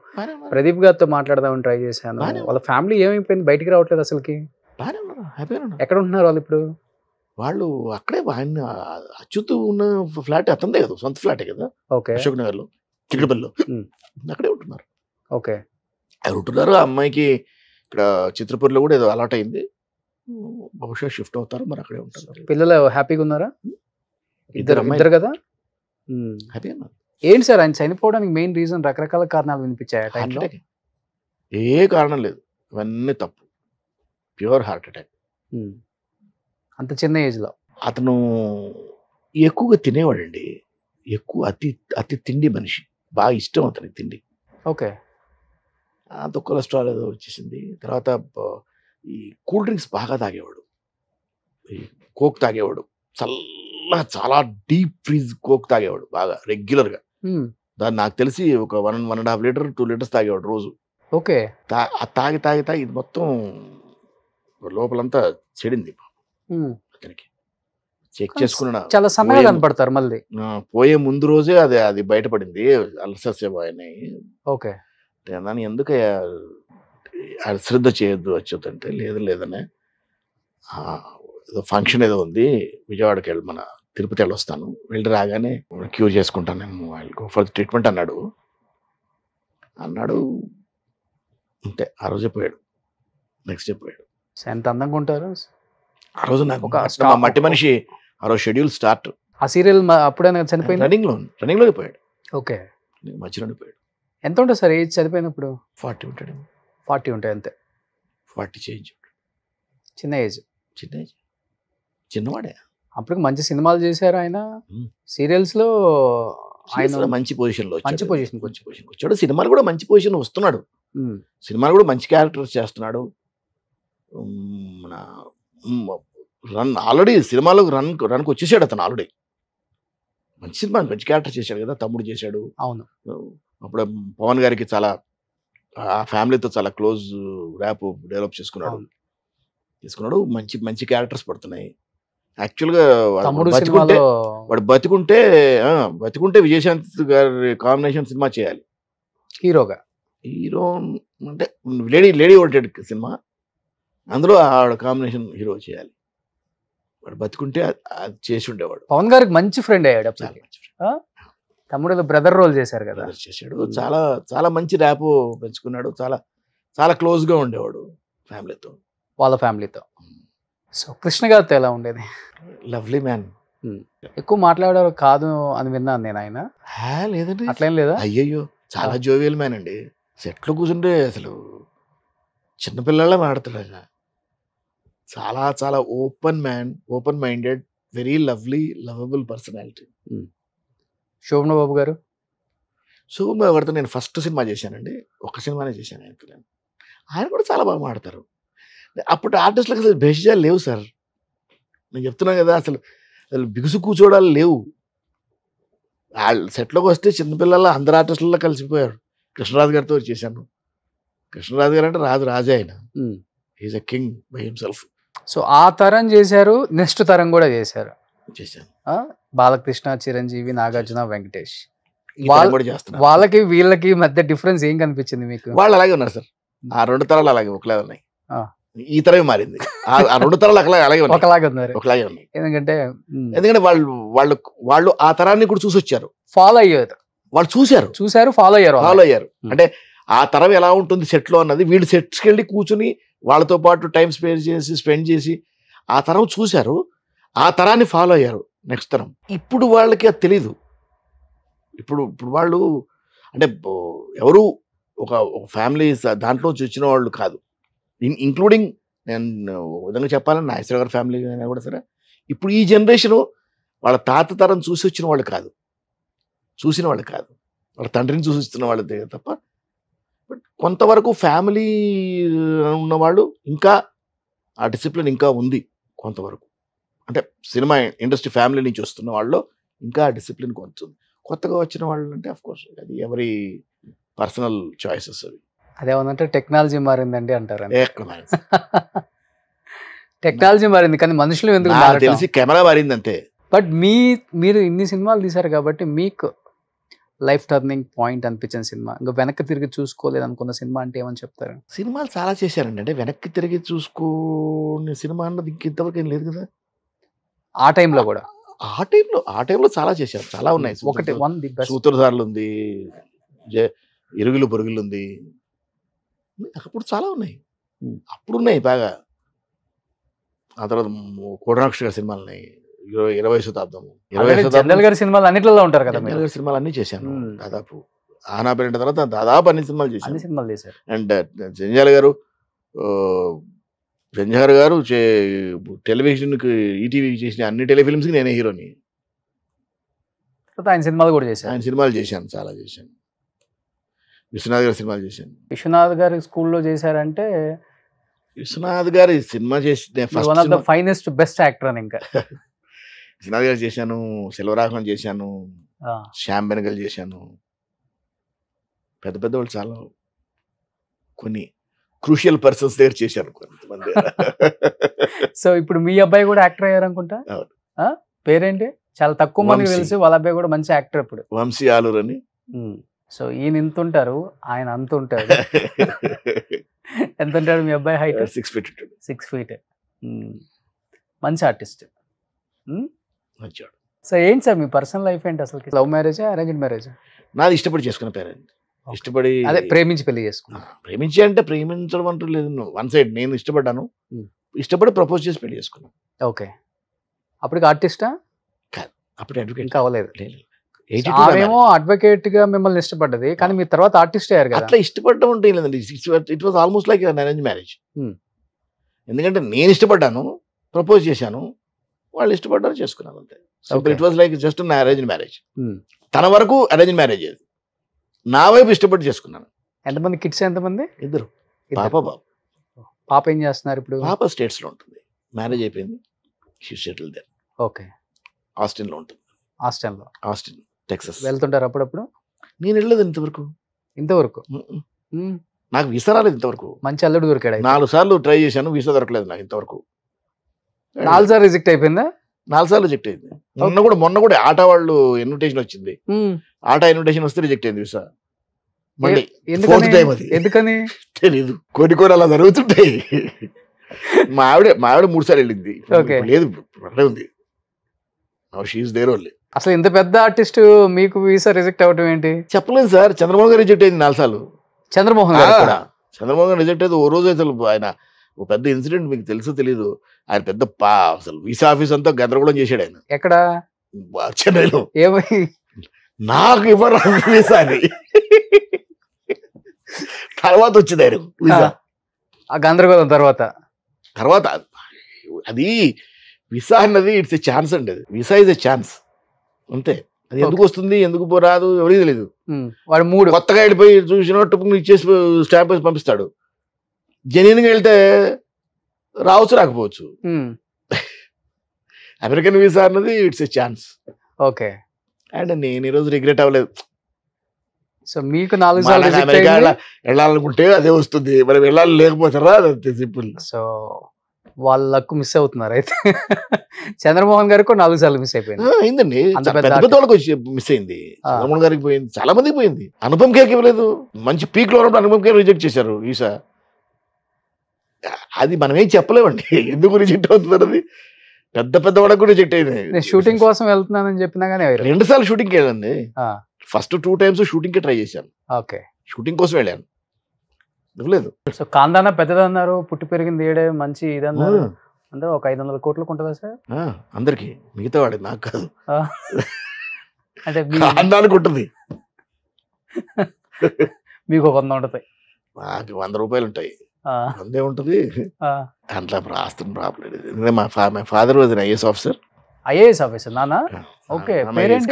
ప్రదీప్ గారితో మాట్లాడదామని ట్రై చేశాను. వాళ్ళ ఫ్యామిలీ ఏమైపోయింది, బయటికి రావట్లేదు అసలుకి. ఎక్కడ ఉంటున్నారు వాళ్ళు ఇప్పుడు? వాళ్ళు అక్కడే, ఆయన అచ్యుత్ ఉన్న ఫ్లాట్ అతనిదే కదా, సొంత ఫ్లాటే కదా. ఓకే. అశోక్ నగర్లో, చిక్కడపల్లిలో అక్కడే ఉంటున్నారు. ఓకే. అక్కడ ఉంటున్నారు. ఆ అమ్మాయికి ఇక్కడ చిత్రపూర్లో కూడా ఏదో అలాట్ అయింది, బహుశా షిఫ్ట్ అవుతారు, మరి అక్కడే ఉంటారు. పిల్లలు హ్యాపీగా ఉన్నారా? ఇద్దరు కదా. హ్యాపీగా ఉన్నారు. ఏంటి సార్ ఆయన చనిపోవడానికి మెయిన్ రీజన్? రకరకాల కారణాలు వినిపించాయి ఆ టైంలో. ఏ కారణం లేదు, ఇవన్నీ తప్పు, ప్యూర్ హార్ట్ అటాక్. అంత చిన్న ఏజ్ లో. అతను ఎక్కువగా తినేవాడండి, ఎక్కువ అతి తిండి మనిషి, బాగా ఇష్టం అతనికి తిండి. ఓకే. అంత కొలెస్ట్రాల్ ఏదో వచ్చేసింది. తర్వాత ఈ కూల్ డ్రింక్స్ బాగా తాగేవాడు, ఈ కోక్ తాగేవాడు, చాలా డీప్ ఫ్రీజ్ కోక్ తాగేవాడు బాగా రెగ్యులర్గా. దాన్ని నాకు తెలిసి ఒక 1.5 లీటర్ 2 లీటర్స్ తాగేవాడు రోజు. ఓకే. తాగి ఇది మొత్తం లోపలంతా చెడింది అతనికి. చెక్ చేసుకున్నా, చాలా సన్నగా కనపడతారు మళ్ళీ. పోయే ముందు రోజే అది బయటపడింది, అల్సర్స్ అయినాయి. ఓకే. దాన్ని ఎందుకు శ్రద్ధ చేయొద్దు వచ్చేదంటే, లేదనే ఏదో ఫంక్షన్ ఏదో ఉంది, విజయవాడకి వెళ్ళి మన తిరుపతి వెళ్ళొస్తాను, వెళ్ళి రాగానే క్యూర్ చేసుకుంటాను నేను, గో ఫర్ ట్రీట్మెంట్ అన్నాడు. అంతే, ఆ రోజే పోయాడు. నెక్స్ట్ డే పోయాడు. ఎంత అందంగా ఉంటారు ఆ రోజు. నాకు మట్టి మనిషి ఆ రోజు షెడ్యూల్ స్టార్ట్. ఆ సీరియల్ అప్పుడే చనిపోయింది, రన్నింగ్లో పోయాడు. ఓకే. మధ్యలోనే పోయాడు. ఎంత ఉంటుంది సార్ ఏజ్ చనిపోయినప్పుడు? 40 ఉంటాడు. 40 ఉంటాయి అంతే. 40 చేంజ్. చిన్న ఏజ్. చిన్నవాడే. అప్పటికి మంచి సినిమాలు చేశారు ఆయన. సీరియల్స్ లో ఆయన మంచి పొజిషన్ లో వచ్చాడు. సినిమాలు కూడా మంచి పొజిషన్ వస్తున్నాడు. సినిమాలు కూడా మంచి క్యారెక్టర్స్ చేస్తున్నాడు. మన ఆల్రెడీ సినిమాలో రన్కి వచ్చేసాడు అతను. ఆల్రెడీ మంచి సినిమా, మంచి క్యారెక్టర్ చేశాడు కదా. తమ్ముడు చేశాడు. అవును. అప్పుడు పవన్ గారికి చాలా, ఆ ఫ్యామిలీతో చాలా క్లోజ్ ర్యాప్ డెవలప్ చేసుకున్నాడు. మంచి మంచి క్యారెక్టర్స్ పడుతున్నాయి. యాక్చువల్గా వాడు బతికుంటే విజయశాంతి గారి కాంబినేషన్ సినిమా చేయాలి హీరో అంటే లేడీ ఓరియంటెడ్ సినిమా, అందులో ఆవిడ కాంబినేషన్ హీరో చేయాలి. వాడు బతికుంటే అది చేసి ఉండేవాడు. పవన్ గారికి మంచి ఫ్రెండ్ అయ్యాడు. తమ్ముడు బ్రదర్ రోల్ చేశారు కదా. చేశాడు. చాలా చాలా మంచి ర్యాప్ పెంచుకున్నాడు. చాలా చాలా క్లోజ్ గా ఉండేవాడు ఫ్యామిలీతో, వాళ్ళ ఫ్యామిలీతో. సో కృష్ణ గారితో ఎలా ఉండేది? Lovely man. ఎక్కువ మాట్లాడారు కాదు అని విన్నాను నేను. ఆయన లేదండి, అట్లేం లేదా? అయ్యయ్యో, చాలా జోవియల్ మ్యాన్ అండి. సెట్లో కూర్చుంటే అసలు చిన్నపిల్లలా మాట్లాడతాడు. చాలా చాలా open man, open minded, very lovely, lovable personality. Shobhan Babu garu? Shobhan బాబు గారితో నేను ఫస్ట్ సినిమా చేశానండి, ఒక సినిమానే చేశాను ఆయనతో. ఆయన కూడా చాలా బాగా మాడతారు. అప్పుడు ఆర్టిస్టులకు అసలు భేషజాలు లేవు సార్, నేను చెప్తున్నాను కదా. అసలు బిగుసు కూర్చోడాలు లేవు. సెట్లోకి వస్తే చిన్నపిల్లల అందరు ఆర్టిస్టులలో కలిసిపోయారు. కృష్ణరాజు గారితో చేశాను. కృష్ణరాజు గారు అంటే రాజే ఆయన. Is a king by himself. So ఆ తరం చేశారు, నెక్స్ట్ తరం కూడా చేశాను. బాలకృష్ణ, చిరంజీవి, నాగార్జున, వెంకటేష్. వాళ్ళకి వీళ్ళకి మధ్య డిఫరెన్స్ ఏం కనిపించింది మీకు? వాళ్ళు అలాగే ఉన్నారు సార్. ఆ రెండు తరాలు అలాగే ఒకలా ఉన్నాయి. ఈ తరమే మారింది. ఆ 2 తరాలు అలాగే ఉన్నాయి, ఒకలాగా ఉన్నారు. ఒకలాగే ఉన్నాయి. ఎందుకంటే ఎందుకంటే వాళ్ళు ఆ తరాన్ని కూడా చూసి వచ్చారు, ఫాలో అయ్యారు, వాళ్ళు చూశారు ఫాలో అయ్యారు. అంటే ఆ తరం ఎలా ఉంటుంది సెట్ లో అన్నది వీళ్ళు సెట్స్కి వెళ్ళి కూర్చుని వాళ్ళతో పాటు టైం స్పెండ్ చేసి ఆ తరం చూశారు, ఆ తరాన్ని ఫాలో అయ్యారు. నెక్స్ట్ తరం ఇప్పుడు వాళ్ళకి అది తెలీదు. ఇప్పుడు వాళ్ళు అంటే ఎవరు ఒక ఫ్యామిలీ దాంట్లో వచ్చిన వాళ్ళు కాదు, ఇంక్లూడింగ్ నేను విధంగా చెప్పాలని నాగేశ్వర గారి ఫ్యామిలీ అయినా కూడా సరే, ఇప్పుడు ఈ జనరేషను వాళ్ళ తాత తరం చూసి వచ్చిన వాళ్ళు కాదు, వాళ్ళ తండ్రిని చూసి వస్తున్న వాళ్ళు తప్ప. బట్ కొంతవరకు ఫ్యామిలీ ఉన్నవాళ్ళు ఇంకా ఆ డిసిప్లిన్ ఇంకా ఉంది కొంతవరకు. అంటే సినిమా ఇండస్ట్రీ ఫ్యామిలీ నుంచి వస్తున్న వాళ్ళు ఇంకా ఆ డిసిప్లిన్ కొంచెం. కొత్తగా వచ్చిన వాళ్ళు అంటే అఫ్ కోర్స్ అది ఎవరి పర్సనల్ చాయిసెస్ అవి. అదేమన్నంటే టెక్నాలజీ మారిందండి అంటారు. ఎక్కడ మారింది? టెక్నాలజీ మారింది కానీ మనుషులు ఎందుకు నాకు తెలిసి కెమెరా మారింది అంతే. బట్ మీరు ఇన్ని సినిమాలు తీశారు కాబట్టి మీకు లైఫ్ టర్నింగ్ పాయింట్ అనిపించిన సినిమా, ఇంకా వెనక్కి తిరిగి చూసుకోలేదు అనుకున్న సినిమా అంటే ఏమని చెప్తారు? సినిమాలు చాలా చేశారండి, అంటే వెనక్కి తిరిగి చూసుకునే సినిమా అన్నది ఇంతవరకు ఏం లేదు కదా. ఆ టైంలో కూడా ఆ టైంలో చాలా చేశారు, చాలా ఉన్నాయి. ఒకటి సూత్రధారులు ఉంది, ఇరుగులు పొరుగులు ఉంది, అప్పుడు చాలా ఉన్నాయి, అప్పుడు ఉన్నాయి బాగా. ఆ తర్వాత కోటనాక్ష గారి సినిమాలు ఉన్నాయి, 20వ శతాబ్దం జనరల్ గారి సినిమాలు అన్నిట్లో ఉంటారు కదా. సినిమాలు అన్నీ చేశాను దాదాపు. ఆనా పేరెంట్ తర్వాత దాదాపు అన్ని సినిమాలు చేశారు. అండ్ జంజాల గారు టెలివిజన్కి ఈటీవీకి చేసిన అన్ని టెలిఫిల్మ్స్కి నేనే హీరోని. ఆయన సినిమాలు కూడా చేశాను. ఆయన సినిమాలు చేశాను, చాలా చేశాను. విశ్వనాథ్ గారి సినిమాలు చేశాను. విశ్వనాథ్ గారి స్కూల్లో చేశారంటే విశ్వనాథ్ గారి సినిమా చేసిన ఫైనెస్ట్ బెస్ట్ యాక్టర్ అని. ఇంకా విశ్వనాథ్ గారు చేశాను, సెల్వరాఘవన్ చేశాను, శ్యామ్ బెనగల్ చేశాను. పెద్ద పెద్ద వాళ్ళు చాలా కొన్ని క్రూషియల్ పర్సన్స్ దగ్గర చేశాను కొంతమంది. సో ఇప్పుడు మీ అబ్బాయి కూడా యాక్టర్ అయ్యారు అనుకుంటా. పేరేంటి? చాలా తక్కువ మందికి తెలుసు, వాళ్ళ అబ్బాయి కూడా మంచి యాక్టర్ ఇప్పుడు, వంశీ ఆలూర్ అని. సో ఈయన ఇంత ఉంటారు, ఆయన అంత ఉంటాడు. ఎంత ఉంటాడు మీ అబ్బాయి హైట్? 6 feet. 6 feet. మంచి ఆర్టిస్ట్. మంచివాడు. సో ఏంటి సార్ మీ పర్సనల్ లైఫ్ ఏంటి అసలు? లవ్ మ్యారేజా అరేంజ్డ్ మ్యారేజా? నాది ఇష్టపడి చేసుకున్న పేరెంట్. ఇష్టపడి అదే ప్రేమించి పెళ్లి చేసుకున్నా. ప్రేమించి అంటే ప్రేమించడం అంటూ లేదు, వన్ సైడ్. నేను ఇష్టపడ్డాను, ఇష్టపడి ప్రపోజ్ చేసి పెళ్లి చేసుకున్నాను. ఓకే. అప్పటికి ఆర్టిస్టా? కాదు, అప్పుడు అడ్వకేట్. ఇంకా అవ్వలేదు. ఆమెమో అడ్వకేట్ గా మిమ్మల్ని ఇష్టపడ్డది, కానీ మీ తర్వాత ఆర్టిస్ట్ అయ్యారు కదా. అట్లా ఇష్టపడడం అంటే లేదండి, it was almost like an arrange marriage. ఎందుకంటే నేను ఇష్టపడ్డాను, ప్రపోజ్ చేశాను, వాళ్ళు ఇష్టపడ్డారు, చేసుకున్నాను అంతే. It was like just an arrange marriage. తన వరకు అరేంజ్ మ్యారేజ్, నా వైపు ఇష్టపడి చేసుకున్నాను. ఎంతమంది కిడ్స్? ఎంతమంది? 2. పాప బాబు. పాప ఏం చేస్తున్నారు ఇప్పుడు? పాప స్టేట్స్ లో ఉంటుంది, మ్యారేజ్ అయిపోయింది, she settled there. Okay. Austin లో ఉంటుంది. ఆస్టిన్ టెక్సస్. వెళ్తుంటారు అప్పుడప్పుడు? నేను వెళ్ళలేదు ఇంతవరకు. నాకు వీసా రాలేదు ఇంతవరకు. మంచి అల్లుడు దొరికాడు. 4 సార్లు ట్రై చేశాను, వీసా దొరకలేదు నాకు ఇంతవరకు. 4 సార్లు రిజెక్ట్ అయిపోయిందా? 4 సార్లు రిజెక్ట్ అయింది. మొన్న కూడా ఆటా వాళ్ళు ఇన్విటేషన్ వచ్చింది, ఆటా ఇన్విటేషన్ వస్తే రిజెక్ట్ అయింది వీసా. మళ్ళీ ఎందుకని తెలీదు, కొన్ని అలా జరుగుతుంటాయి. మా ఆవిడ 3 సార్లు వెళ్ళింది, లేదు ఉంది. అసలు ఇంత పెద్ద ఆర్టిస్ట్ మీకు వీసా రిజెక్ట్ అవ్వడం ఏంటి? చెప్పలేదు సార్. చంద్రమోహన్ గారు రిజెక్ట్ అయింది 4 సార్లు. చంద్రమోహన్ గారు రిజెక్ట్ అయ్యేది ఓ రోజు. అసలు ఆయన ఒక పెద్ద ఇన్సిడెంట్, మీకు తెలుసో తెలీదు, ఆయన పెద్ద అసలు వీసా ఆఫీస్ అంతా గందరగోళం చేశాడు ఆయన. ఎక్కడ? చెన్నైలో. ఏమై? నాకు ఇవ్వరు వీసా అని. తర్వాత వచ్చింది ఆయన వీసా. ఆ గందరగోళం తర్వాత అది వీసా అన్నది ఇట్స్ ఎ ఛాన్స్ అండి. అది వీసా ఇస్ ఎ ఛాన్స్ అంతే. అది ఎందుకు వస్తుంది, ఎందుకు రాదు ఎవరికి తెలియదు. వాడు 3 కొత్తగా వెళ్ళిపోయి చూసినట్టు ఇచ్చేసి స్టాంప్ వేసి పంపిస్తాడు. జెన్యున్గా వెళ్తే రావచ్చు, రాకపోవచ్చు. అమెరికన్ వీసా అన్నది it's a chance. Okay. And నేను ఈరోజు రిగ్రెట్ అవ్వలేదు. సో మీకు 4 సార్లు అమెరికా వెళ్ళాలనుకుంటే అదే వస్తుంది, మనం వెళ్ళాలి లేకపోతారా, అంతే సింపుల్. సో వాళ్ళకు మిస్ అవుతున్నారు అయితే. చంద్రమోహన్ గారికి 4 సార్లు మిస్ అయిపోయింది. అయిందండి, పెద్ద వాళ్ళకి మిస్ అయింది. చంద్రమోహన్ గారికి పోయింది, చాలా మందికి పోయింది. అనుపమ్ ఖేర్కి ఇవ్వలేదు. మంచి పీక్ లో ఉన్నప్పుడు అనుపమ్ ఖేర్ రిజెక్ట్ చేశారు వీసా. అది మనం ఏం చెప్పలేమండి. ఎందుకు రిజెక్ట్ అవుతుంది అది, పెద్ద పెద్ద వాళ్ళకి కూడా రిజెక్ట్ అయింది. నేను షూటింగ్ కోసం వెళ్తున్నానని చెప్పినా కానీ 2 సార్లు షూటింగ్కి వెళ్ళండి. ఫస్ట్ 2 times షూటింగ్కి ట్రై చేశాను. ఓకే. షూటింగ్ కోసం వెళ్ళాను, లేదు. సో కాందానా పెద్దదన్నారు, పుట్టి పెరిగింది ఏడే, మంచి ఇదన్నారు. అందరూ ఒక 500 కోట్లకు ఉంటుందా సార్? అందరికి, మిగతా వాడి నాకు కాదు. అంటే అందరికి ఉంటుంది. మీకు ఒక 100 ఉంటుంది, నాకు 100 రూపాయలు ఉంటాయి. అందే ఉంటుంది. అట్లా రాస్తున్న ప్రాబ్లం. మా father was an IAS officer. IAS officer నాన్న? ఓకే.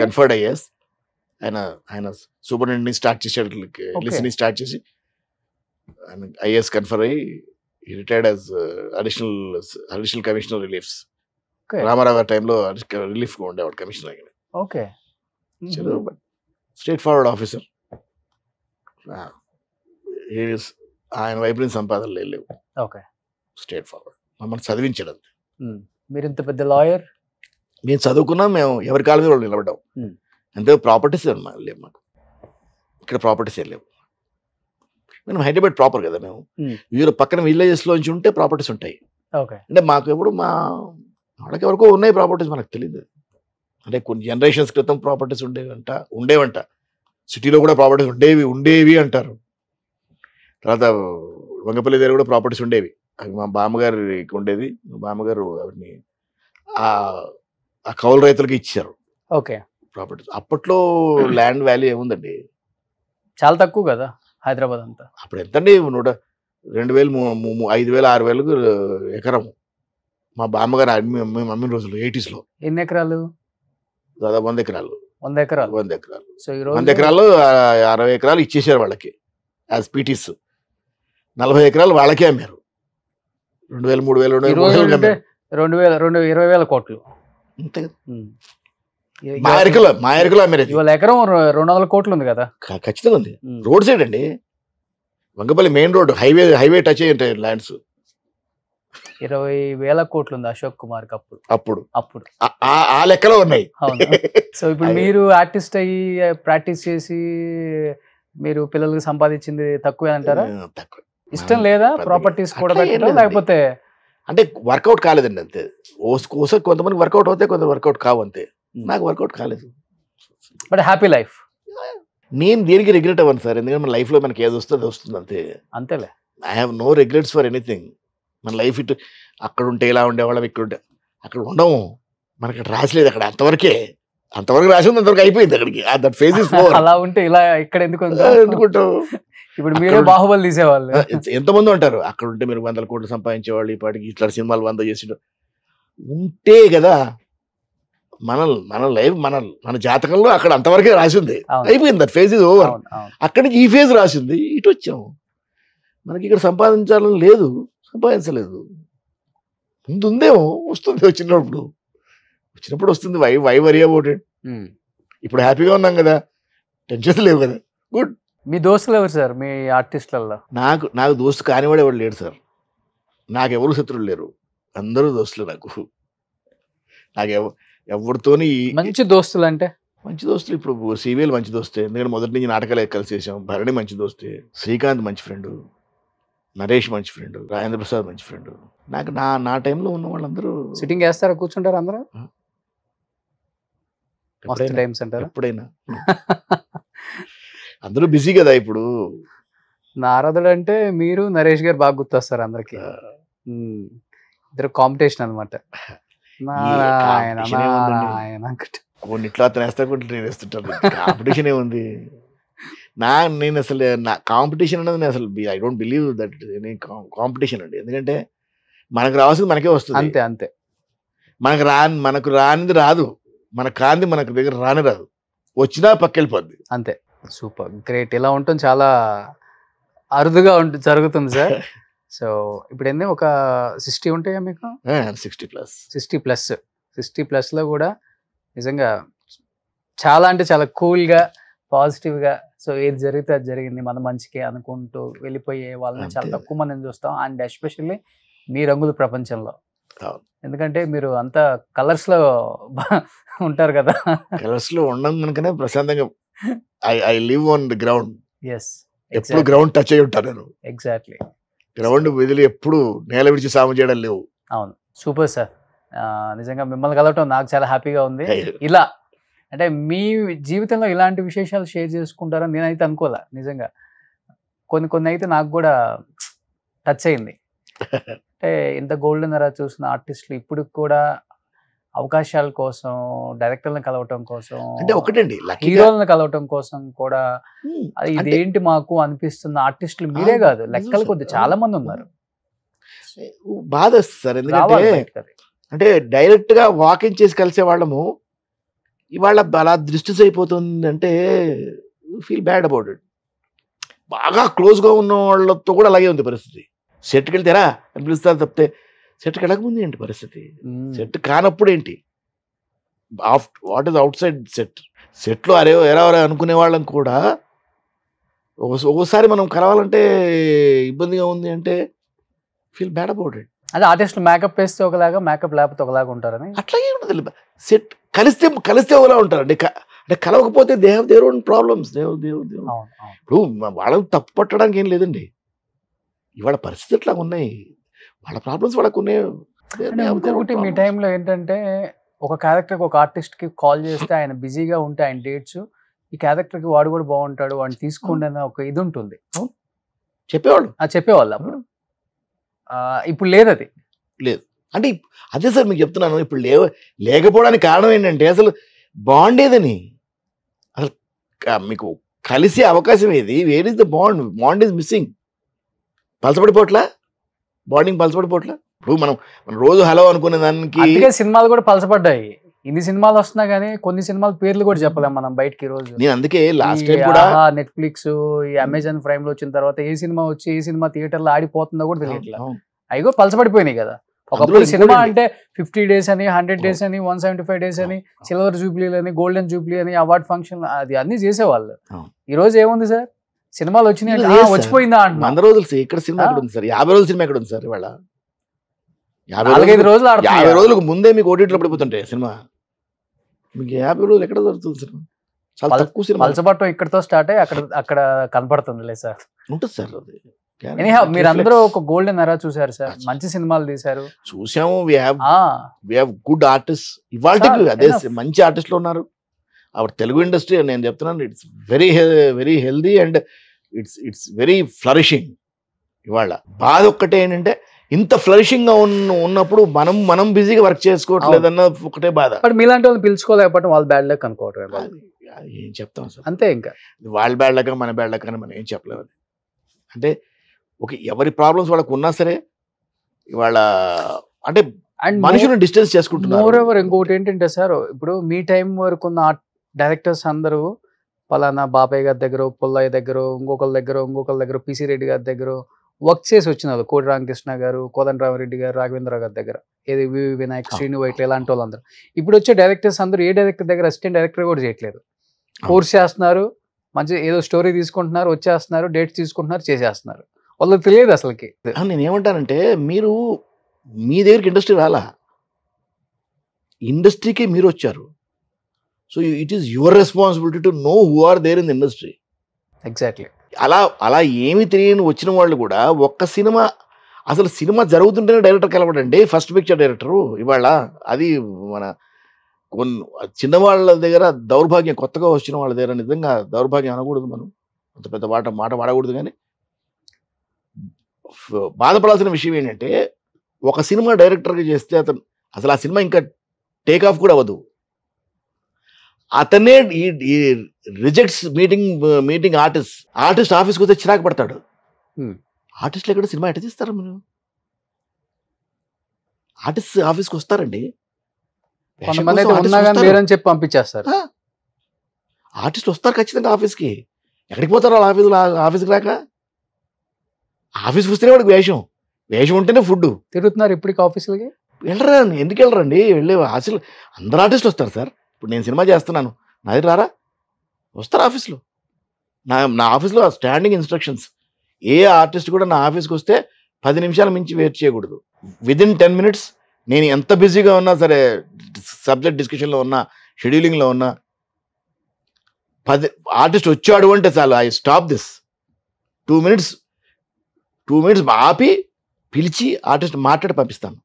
Conferred IAS. ఆయన సూపరింటెండెంట్ స్టార్ట్ చేసాడు, లిసనింగ్ స్టార్ట్ చేసి IAS కన్ఫర్ అయ్యి retired as additional commissioner reliefs. Ramarao గారి టైంలో రిలీఫ్ గా ఉండేవాడు commissioner. Okay. Straightforward officer. ఆయన వైపు నుంచి సంపాదనలు లేవు. ఓకే. స్ట్రేట్ ఫార్వర్డ్, మమ్మల్ని చదివించాడు అంతే. మీరు ఇంత పెద్ద లాయర్, మేము చదువుకున్నాం, మేము ఎవరి కాళ్ళ మీద వాళ్ళు నిలబడ్డాం అంతే. ప్రాపర్టీస్ లేవు మాకు ఇక్కడ, ప్రాపర్టీస్ లేవు. మేము హైదరాబాద్ ప్రాపర్ కదా, మేము వీరు పక్కన విలేజెస్ లోంచి ఉంటే ప్రాపర్టీస్ ఉంటాయి. అంటే మాకు ఎప్పుడు మా వాళ్ళకి ఎవరికో ఉన్నాయి ప్రాపర్టీస్, మనకు తెలియదు. అంటే కొన్ని జనరేషన్స్ క్రితం ప్రాపర్టీస్ ఉండేవంట. సిటీలో కూడా ప్రాపర్టీస్ ఉండేవి అంటారు. తర్వాత వంగపల్లి దగ్గర కూడా ప్రాపర్టీస్ ఉండేవి. అవి మా బామ్మగారికి ఉండేది. మా బామ్మగారు అవన్నీ ఆ కౌలు రైతులకి ఇచ్చారు. ఓకే. ప్రాపర్టీస్ అప్పట్లో ల్యాండ్ వాల్యూ ఏముందండి, చాలా తక్కువ కదా హైదరాబాద్ అంతా. అప్పుడు ఎంతండి, 2,000, 5,000, 6,000 ఎకరం. మా బామ్మగారు అమ్మిన రోజులు 80s లో. ఎన్ని ఎకరాలు? దాదాపు 100 ఎకరాలు. 100 ఎకరాలు. 100 ఎకరాలు. సో 100 ఎకరాలు 60 ఎకరాలు ఇచ్చేసారు వాళ్ళకి యాజ్ పీటీస్. 40 ఎకరాలు వాళ్ళకే అమ్మారు. 2,000, 3,000, 20,000 కోట్లు. అంతే కదా. మా ఎరుకలో అమ్మారు. ఇవాళ ఎకరం 200 కోట్లు ఉంది కదా. ఖచ్చితంగా ఉంది. రోడ్ సైడ్ అండి, Vangapalli main road, highway touch అయ్యి ఉంటాయి ల్యాండ్స్. 20,000 కోట్లు ఉంది అశోక్ కుమార్ అప్పుడు ఆ లెక్కలో ఉన్నాయి. సో ఇప్పుడు మీరు ఆర్టిస్ట్ అయ్యి ప్రాక్టీస్ చేసి మీరు పిల్లలకి సంపాదించింది తక్కువే అంటారా? తక్కువ. ఇష్టం లేదా ప్రాపర్టీస్ కూడా పెట్టడం, లేకపోతే అంటే వర్కౌట్ కాలేదండి అంతే. కొంతమంది వర్కౌట్ అవుతాయి, కొంత వర్కౌట్ కావు అంతే. నాకు వర్కౌట్ కాలేదు. But happy life. నేను దేనికి రిగ్రెట్ అవ్వను సార్, ఎందుకంటే మన లైఫ్ లో మనకి ఏది వస్తుంది వస్తుంది అంతే. అంతేలే. I have no regrets for anything. మన లైఫ్ ఇటు అక్కడ ఉంటే ఇలా ఉండేవాళ్ళం, ఇక్కడ ఉంటే అక్కడ ఉండము. మనకి రాసలేదు అక్కడ, అంతవరకు రాసి ఉంది, అంతవరకు అయిపోయింది అక్కడికి. That phase is over. అలా ఉంటే ఇలా ఇక్కడ ఎందుకుంటావు? ఇప్పుడు మీరే బాహుబలి తీసేవాళ్ళు. ఎంతమంది ఉంటారు అక్కడ ఉంటే, మీరు 100 కోట్లు సంపాదించేవాళ్ళు, ఇప్పటికి ఇట్లా సినిమాలు 100 చేసి ఉంటే కదా. మన లైఫ్ మన జాతకంలో అక్కడ అంతవరకే రాసింది, అయిపోయింది. That phase is over. అక్కడి నుంచి ఈ ఫేజ్ రాసింది, ఇటు వచ్చాము. మనకి ఇక్కడ సంపాదించాలని లేదు, సంపాదించలేదు. ముందు ఉందేమో, వస్తుంది వచ్చినప్పుడు వస్తుంది. Why worry about it. ఇప్పుడు హ్యాపీగా ఉన్నాం కదా, టెన్షన్స్ లేవు కదా. గుడ్. మీ దోస్తులు ఎవరు సార్ మీ ఆర్టిస్టులలో? నాకు దోస్తు కానివాడు ఎవరు లేడు సార్. నాకెవరు శత్రువులు లేరు, అందరూ దోస్తులు. నాకు ఎవరితోని మంచి దోస్తులు అంటే మంచి దోస్తులు ఇప్పుడు సివిఎల్ మంచి దోస్తే, ఎందుకంటే మొదటి నుంచి నాటకాలు కలిసి చేసాం. భరణి మంచి దోస్తే, శ్రీకాంత్ మంచి ఫ్రెండ్, నరేష్ మంచి ఫ్రెండ్, రాజేంద్ర ప్రసాద్ మంచి ఫ్రెండ్. నాకు నా టైంలో ఉన్న వాళ్ళందరూ సిట్టింగ్ వేస్తారా, కూర్చుంటారు అందరూ? ఎప్పుడైనా అందరూ బిజీ కదా ఇప్పుడు. నారదుడు అంటే మీరు నరేష్ గారు బాగా గుర్తొస్తారు అందరికి. ఇద్దరు కాంపిటీషన్ అనమాట. కొన్నిట్లో అతను వేస్తా, కొన్ని నేను వేస్తుంటాను. కాంపిటీషన్ ఏముంది? నేను అసలు నా కాంపిటీషన్ అనేది నేను అసలు I don't believe that competition అండి. ఎందుకంటే మనకు రావాల్సింది మనకే వస్తుంది. అంతే. మనకు రానిది రాదు, మనకు కాంది మనకు దగ్గర రాదు. వచ్చినా పక్కెళ్ళిపోద్ది అంతే. Super, great. ఇలా ఉంటుంది, చాలా అరుదుగా జరుగుతుంది సార్. సో ఇప్పుడు ఏంది, ఒక 60 ఉంటాయా మీకు? 60+. లో కూడా నిజంగా చాలా అంటే చాలా కూల్గా, పాజిటివ్గా, సో ఏది జరిగితే అది జరిగింది మన మంచికే అనుకుంటూ వెళ్ళిపోయే వాళ్ళని చాలా తక్కువ మందిని చూస్తాం. అండ్ ఎస్పెషల్లీ మీ రంగుల ప్రపంచంలో, ఎందుకంటే మీరు అంతా కలర్స్లో ఉంటారు కదా. కలర్స్లో ఉండడం కనుకనే ప్రశాంతంగా I live on the ground. Yes, ఎప్పుడు గ్రౌండ్ టచ్ అయ్యి ఉంటాను నేను. ఎగ్జాక్ట్లీ. గ్రౌండ్ వదిలి ఎప్పుడు నేల విడిచి సాము చేయడం లేవు. అవును, సూపర్ సార్. నిజంగా మిమ్మల్ని కలవటం నాకు చాలా హ్యాపీగా ఉంది. అయ్యో. ఇలా అంటే మీ జీవితంలో ఇలాంటి విశేషాలు షేర్ చేసుకుంటారని నేనైతే అనుకోలే నిజంగా. కొన్ని అయితే నాకు కూడా టచ్ అయింది. అంటే ఇంత గోల్డెన్ ఎరా చూసిన ఆర్టిస్టులు ఇప్పుడు కూడా అవకాశాల కోసం, డైరెక్టర్లను కలవటం కోసం, అంటే ఒకటండి లక్కీగా హీరోలను కలవటం కోసం కూడా అది అంటే ఇదేంటి మాకు అనిపిస్తున్న ఆర్టిస్టులు మీరే కాదు, లెక్కలు కొద్ది చాలా మంది ఉన్నారు. బాధ వస్తుంది సార్. ఎందుకంటే రావాలి బయటకు అది. అంటే డైరెక్ట్ గా వాకింగ్ చేసి కలిసే వాళ్ళము ఇవాళ అలా దృష్టి అయిపోతుంది అంటే ఫీల్ బ్యాడ్ అబౌట్ ఇట్. బాగా క్లోజ్ గా ఉన్న వాళ్ళతో కూడా అలాగే ఉంది పరిస్థితి. సెట్కి వెళ్తారా అని పిలుస్తారు తప్పితే సెట్కి వెళ్ళకముందు ఏంటి పరిస్థితి, సెట్ కానప్పుడు ఏంటి, what is out side set. సెట్లో అరే ఎరా అనుకునే వాళ్ళని కూడా ఒక్కోసారి మనం కలవాలంటే ఇబ్బందిగా ఉంది అంటే ఫీల్ బ్యాడ్ అబౌట్ ఇట్. అదే ఆర్టిస్టులు మేకప్ వేస్తే ఒకలాగా, మేకప్ లేకపోతే ఒకలాగా ఉంటారని. అట్లాగే ఉంటుంది. సెట్ కలిస్తే ఒకలా ఉంటారు అంటే కలవకపోతే they have their own problems. ఇప్పుడు వాళ్ళని తప్పు పట్టడానికి ఏం లేదండి, ఇవాళ పరిస్థితి అట్లా ఉన్నాయి, వాళ్ళ ప్రాబ్లమ్స్ వాళ్ళకు ఉన్నాయి. ఇంకొకటి మీ టైంలో ఏంటంటే ఒక క్యారెక్టర్కి ఒక ఆర్టిస్ట్కి కాల్ చేస్తే ఆయన బిజీగా ఉంటే ఆయన డేట్స్, ఈ క్యారెక్టర్కి వాడు కూడా బాగుంటాడు వాడిని తీసుకోండి అన్న ఒక ఇది ఉంటుంది, చెప్పేవాళ్ళు చెప్పేవాళ్ళు అప్పుడు. ఇప్పుడు లేదు అది. లేదు అంటే అదే సార్ మీకు చెప్తున్నాను, ఇప్పుడు లేకపోవడానికి కారణం ఏంటంటే అసలు బాండేదని, అసలు మీకు కలిసే అవకాశం ఏది, where is the bond is missing. పలసపడిపోట్లా, బాండింగ్ పలసపడిపోట్లా. ఇప్పుడు మనం రోజు హలో అనుకునే దానికి అందుకే సినిమాలు కూడా పలసపడ్డాయి. ఇన్ని సినిమాలు వస్తున్నా కానీ కొన్ని సినిమాల పేర్లు కూడా చెప్పలేం మనం బయటకి ఈ రోజు. నేను అందుకే లాస్ట్ టైం కూడా నెట్ఫ్లిక్స్, ఈ అమెజాన్ ప్రైమ్ లో వచ్చిన తర్వాత ఏ సినిమా వచ్చి ఏ సినిమా థియేటర్ లో ఆడిపోతుందో కూడా తెలియట్లేదు. అవి కూడా పలసపడిపోయినాయి కదా. ఒకప్పుడు సినిమా అంటే 50 days అని, 100 days అని, 175 days అని, సిల్వర్ జూబ్లీ అని, గోల్డెన్ జూబ్లీ అని, అవార్డ్ ఫంక్షన్ అది అన్ని చేసేవాళ్ళు. ఈ రోజు ఏముంది సార్, సినిమాలు వచ్చినాయి వచ్చిపోయిందా అంట. 100 రోజులు ఇక్కడ సినిమా ఎక్కడ ఉంది సార్, 50 రోజుల సినిమా ఎక్కడ ఉంది సార్ ఇవాళ. 4-5 రోజులు 50 రోజులకు ముందే మీకు ఓటీటీలో పడిపోతుంటాయి సినిమా. మీకు 50 రోజులు ఎక్కడ దొరుకుతుంది సినిమా, చాలా తక్కువ సినిమా. పలసపట్టం ఇక్కడతో స్టార్ట్ అయ్యి అక్కడ కనపడుతుందిలే సార్. ఉంటుంది సార్ అది. మీరందరూ ఒక గోల్డెన్ ఎరా చూసారు సార్, మంచి సినిమాలు తీశారు, చూసాము. వి హావ్ గుడ్ ఆర్టిస్ట్ ఇవాళ, అదే మంచి ఆర్టిస్టులు ఉన్నారు. అవర్ తెలుగు ఇండస్ట్రీ నేను చెప్తున్నాను, it's very healthy and it's very flourishing. ఇవాళ బాధ ఒక్కటే ఏంటంటే ఇంత ఫ్లరిషింగ్ గా ఉన్నప్పుడు మనం బిజీగా వర్క్ చేసుకోవట్లేదన్న ఒకటే బాధ. మీలాంటి వాళ్ళు పిలుచుకోలేకపోవడం వాళ్ళ బ్యాడ్ లక్ అనుకోవటం. ఏం చెప్తాం సార్, అంతే. ఇంకా వాళ్ళ బ్యాడ్ లక్ మన బ్యాడ్ లక్ అని మనం ఏం చెప్పలేము. అంటే ఎవరి ప్రాబ్లమ్స్ వాళ్ళకు ఉన్నా సరే ఇవాళ అంటే మనుషులను డిస్టెన్స్ చేసుకుంటున్నారు. మోర్ ఓవర్ ఇంకొకటి ఏంటంటే సార్, ఇప్పుడు మీ టైం వరకు ఉన్న డైరెక్టర్స్ అందరూ పలానా బాబాయ్ గారి దగ్గర, పుల్లయ్య దగ్గర, ఇంకొకరి దగ్గర పిసి రెడ్డి గారి దగ్గర వర్క్ చేసి వచ్చినారు. కోటి రామకృష్ణ గారు, కోదండరామరెడ్డి గారు, రాఘవేంద్ర గారి దగ్గర, ఏది వినాయక్, శ్రీను వైట్ల, ఇలాంటి వాళ్ళందరూ. ఇప్పుడు వచ్చే డైరెక్టర్స్ అందరూ ఏ డైరెక్టర్ దగ్గర అసిస్టెంట్ డైరెక్టర్ కూడా చేయట్లేదు. కోర్స్ చేస్తున్నారు, మంచి ఏదో స్టోరీ తీసుకుంటున్నారు, వచ్చేస్తున్నారు, డేట్స్ తీసుకుంటున్నారు, చేసేస్తున్నారు. వాళ్ళకి తెలియదు అసలుకి. నేను ఏమంటానంటే, మీరు మీ దగ్గరికి ఇండస్ట్రీ రాలా, ఇండస్ట్రీకి మీరు వచ్చారు. So it is your responsibility to know who are there in the industry. Exactly. అలా ఏమి తెలియని వచ్చిన వాళ్ళు కూడా ఒక్క సినిమా, అసలు సినిమా జరుగుతుంటేనే డైరెక్టర్ కలవడండి, ఫస్ట్ పిక్చర్ డైరెక్టరు ఇవాళ. అది మన చిన్నవాళ్ళ దగ్గర దౌర్భాగ్యం, కొత్తగా వచ్చిన వాళ్ళ దగ్గర నిజంగా దౌర్భాగ్యం అనకూడదు, మనం అంత పెద్ద మాట వాడకూడదు. కానీ బాధపడాల్సిన విషయం ఏంటంటే, ఒక సినిమా డైరెక్టర్గా చేస్తే అసలు ఆ సినిమా ఇంకా టేక్ ఆఫ్ కూడా అవ్వదు. అతనే ఈ రిజెక్ట్స్ మీటింగ్ ఆర్టిస్ట్ ఆఫీస్కి వస్తే చిరాకు పడతాడు. ఆర్టిస్టులు ఎక్కడ సినిమా ఎట్ట తీస్తారా మీరు? ఆర్టిస్ట్ ఆఫీస్కి వస్తారండి, చెప్పి పంపించేస్తారు. ఆర్టిస్ట్ వస్తారు ఖచ్చితంగా ఆఫీస్కి. ఎక్కడికి పోతారు వాళ్ళు ఆఫీస్కి రాక? ఆఫీస్కి వస్తేనే వాడికి వేషం ఉంటేనే ఫుడ్. తిరుగుతున్నారు ఇప్పటికి ఆఫీసులకి. వెళ్ళరా, ఎందుకు వెళ్ళరండి? వెళ్ళే అసలు అందరు ఆర్టిస్టులు వస్తారు సార్. ఇప్పుడు నేను సినిమా చేస్తున్నాను, నా దగ్గర రారా? వస్తారు ఆఫీస్లో. నా ఆఫీస్లో స్టాండింగ్ ఇన్స్ట్రక్షన్స్, ఏ ఆర్టిస్ట్ కూడా నా ఆఫీస్కి వస్తే 10 నిమిషాల మించి వెయిట్ చేయకూడదు. విదిన్ 10 minutes నేను ఎంత బిజీగా ఉన్నా సరే, సబ్జెక్ట్ డిస్కషన్లో ఉన్నా, షెడ్యూలింగ్లో ఉన్నా, ఆర్టిస్ట్ వచ్చాడు అంటే చాలు, I stop this 2 minutes 2 minutes ఆపి పిలిచి ఆర్టిస్ట్ మాట్లాడి పంపిస్తాను.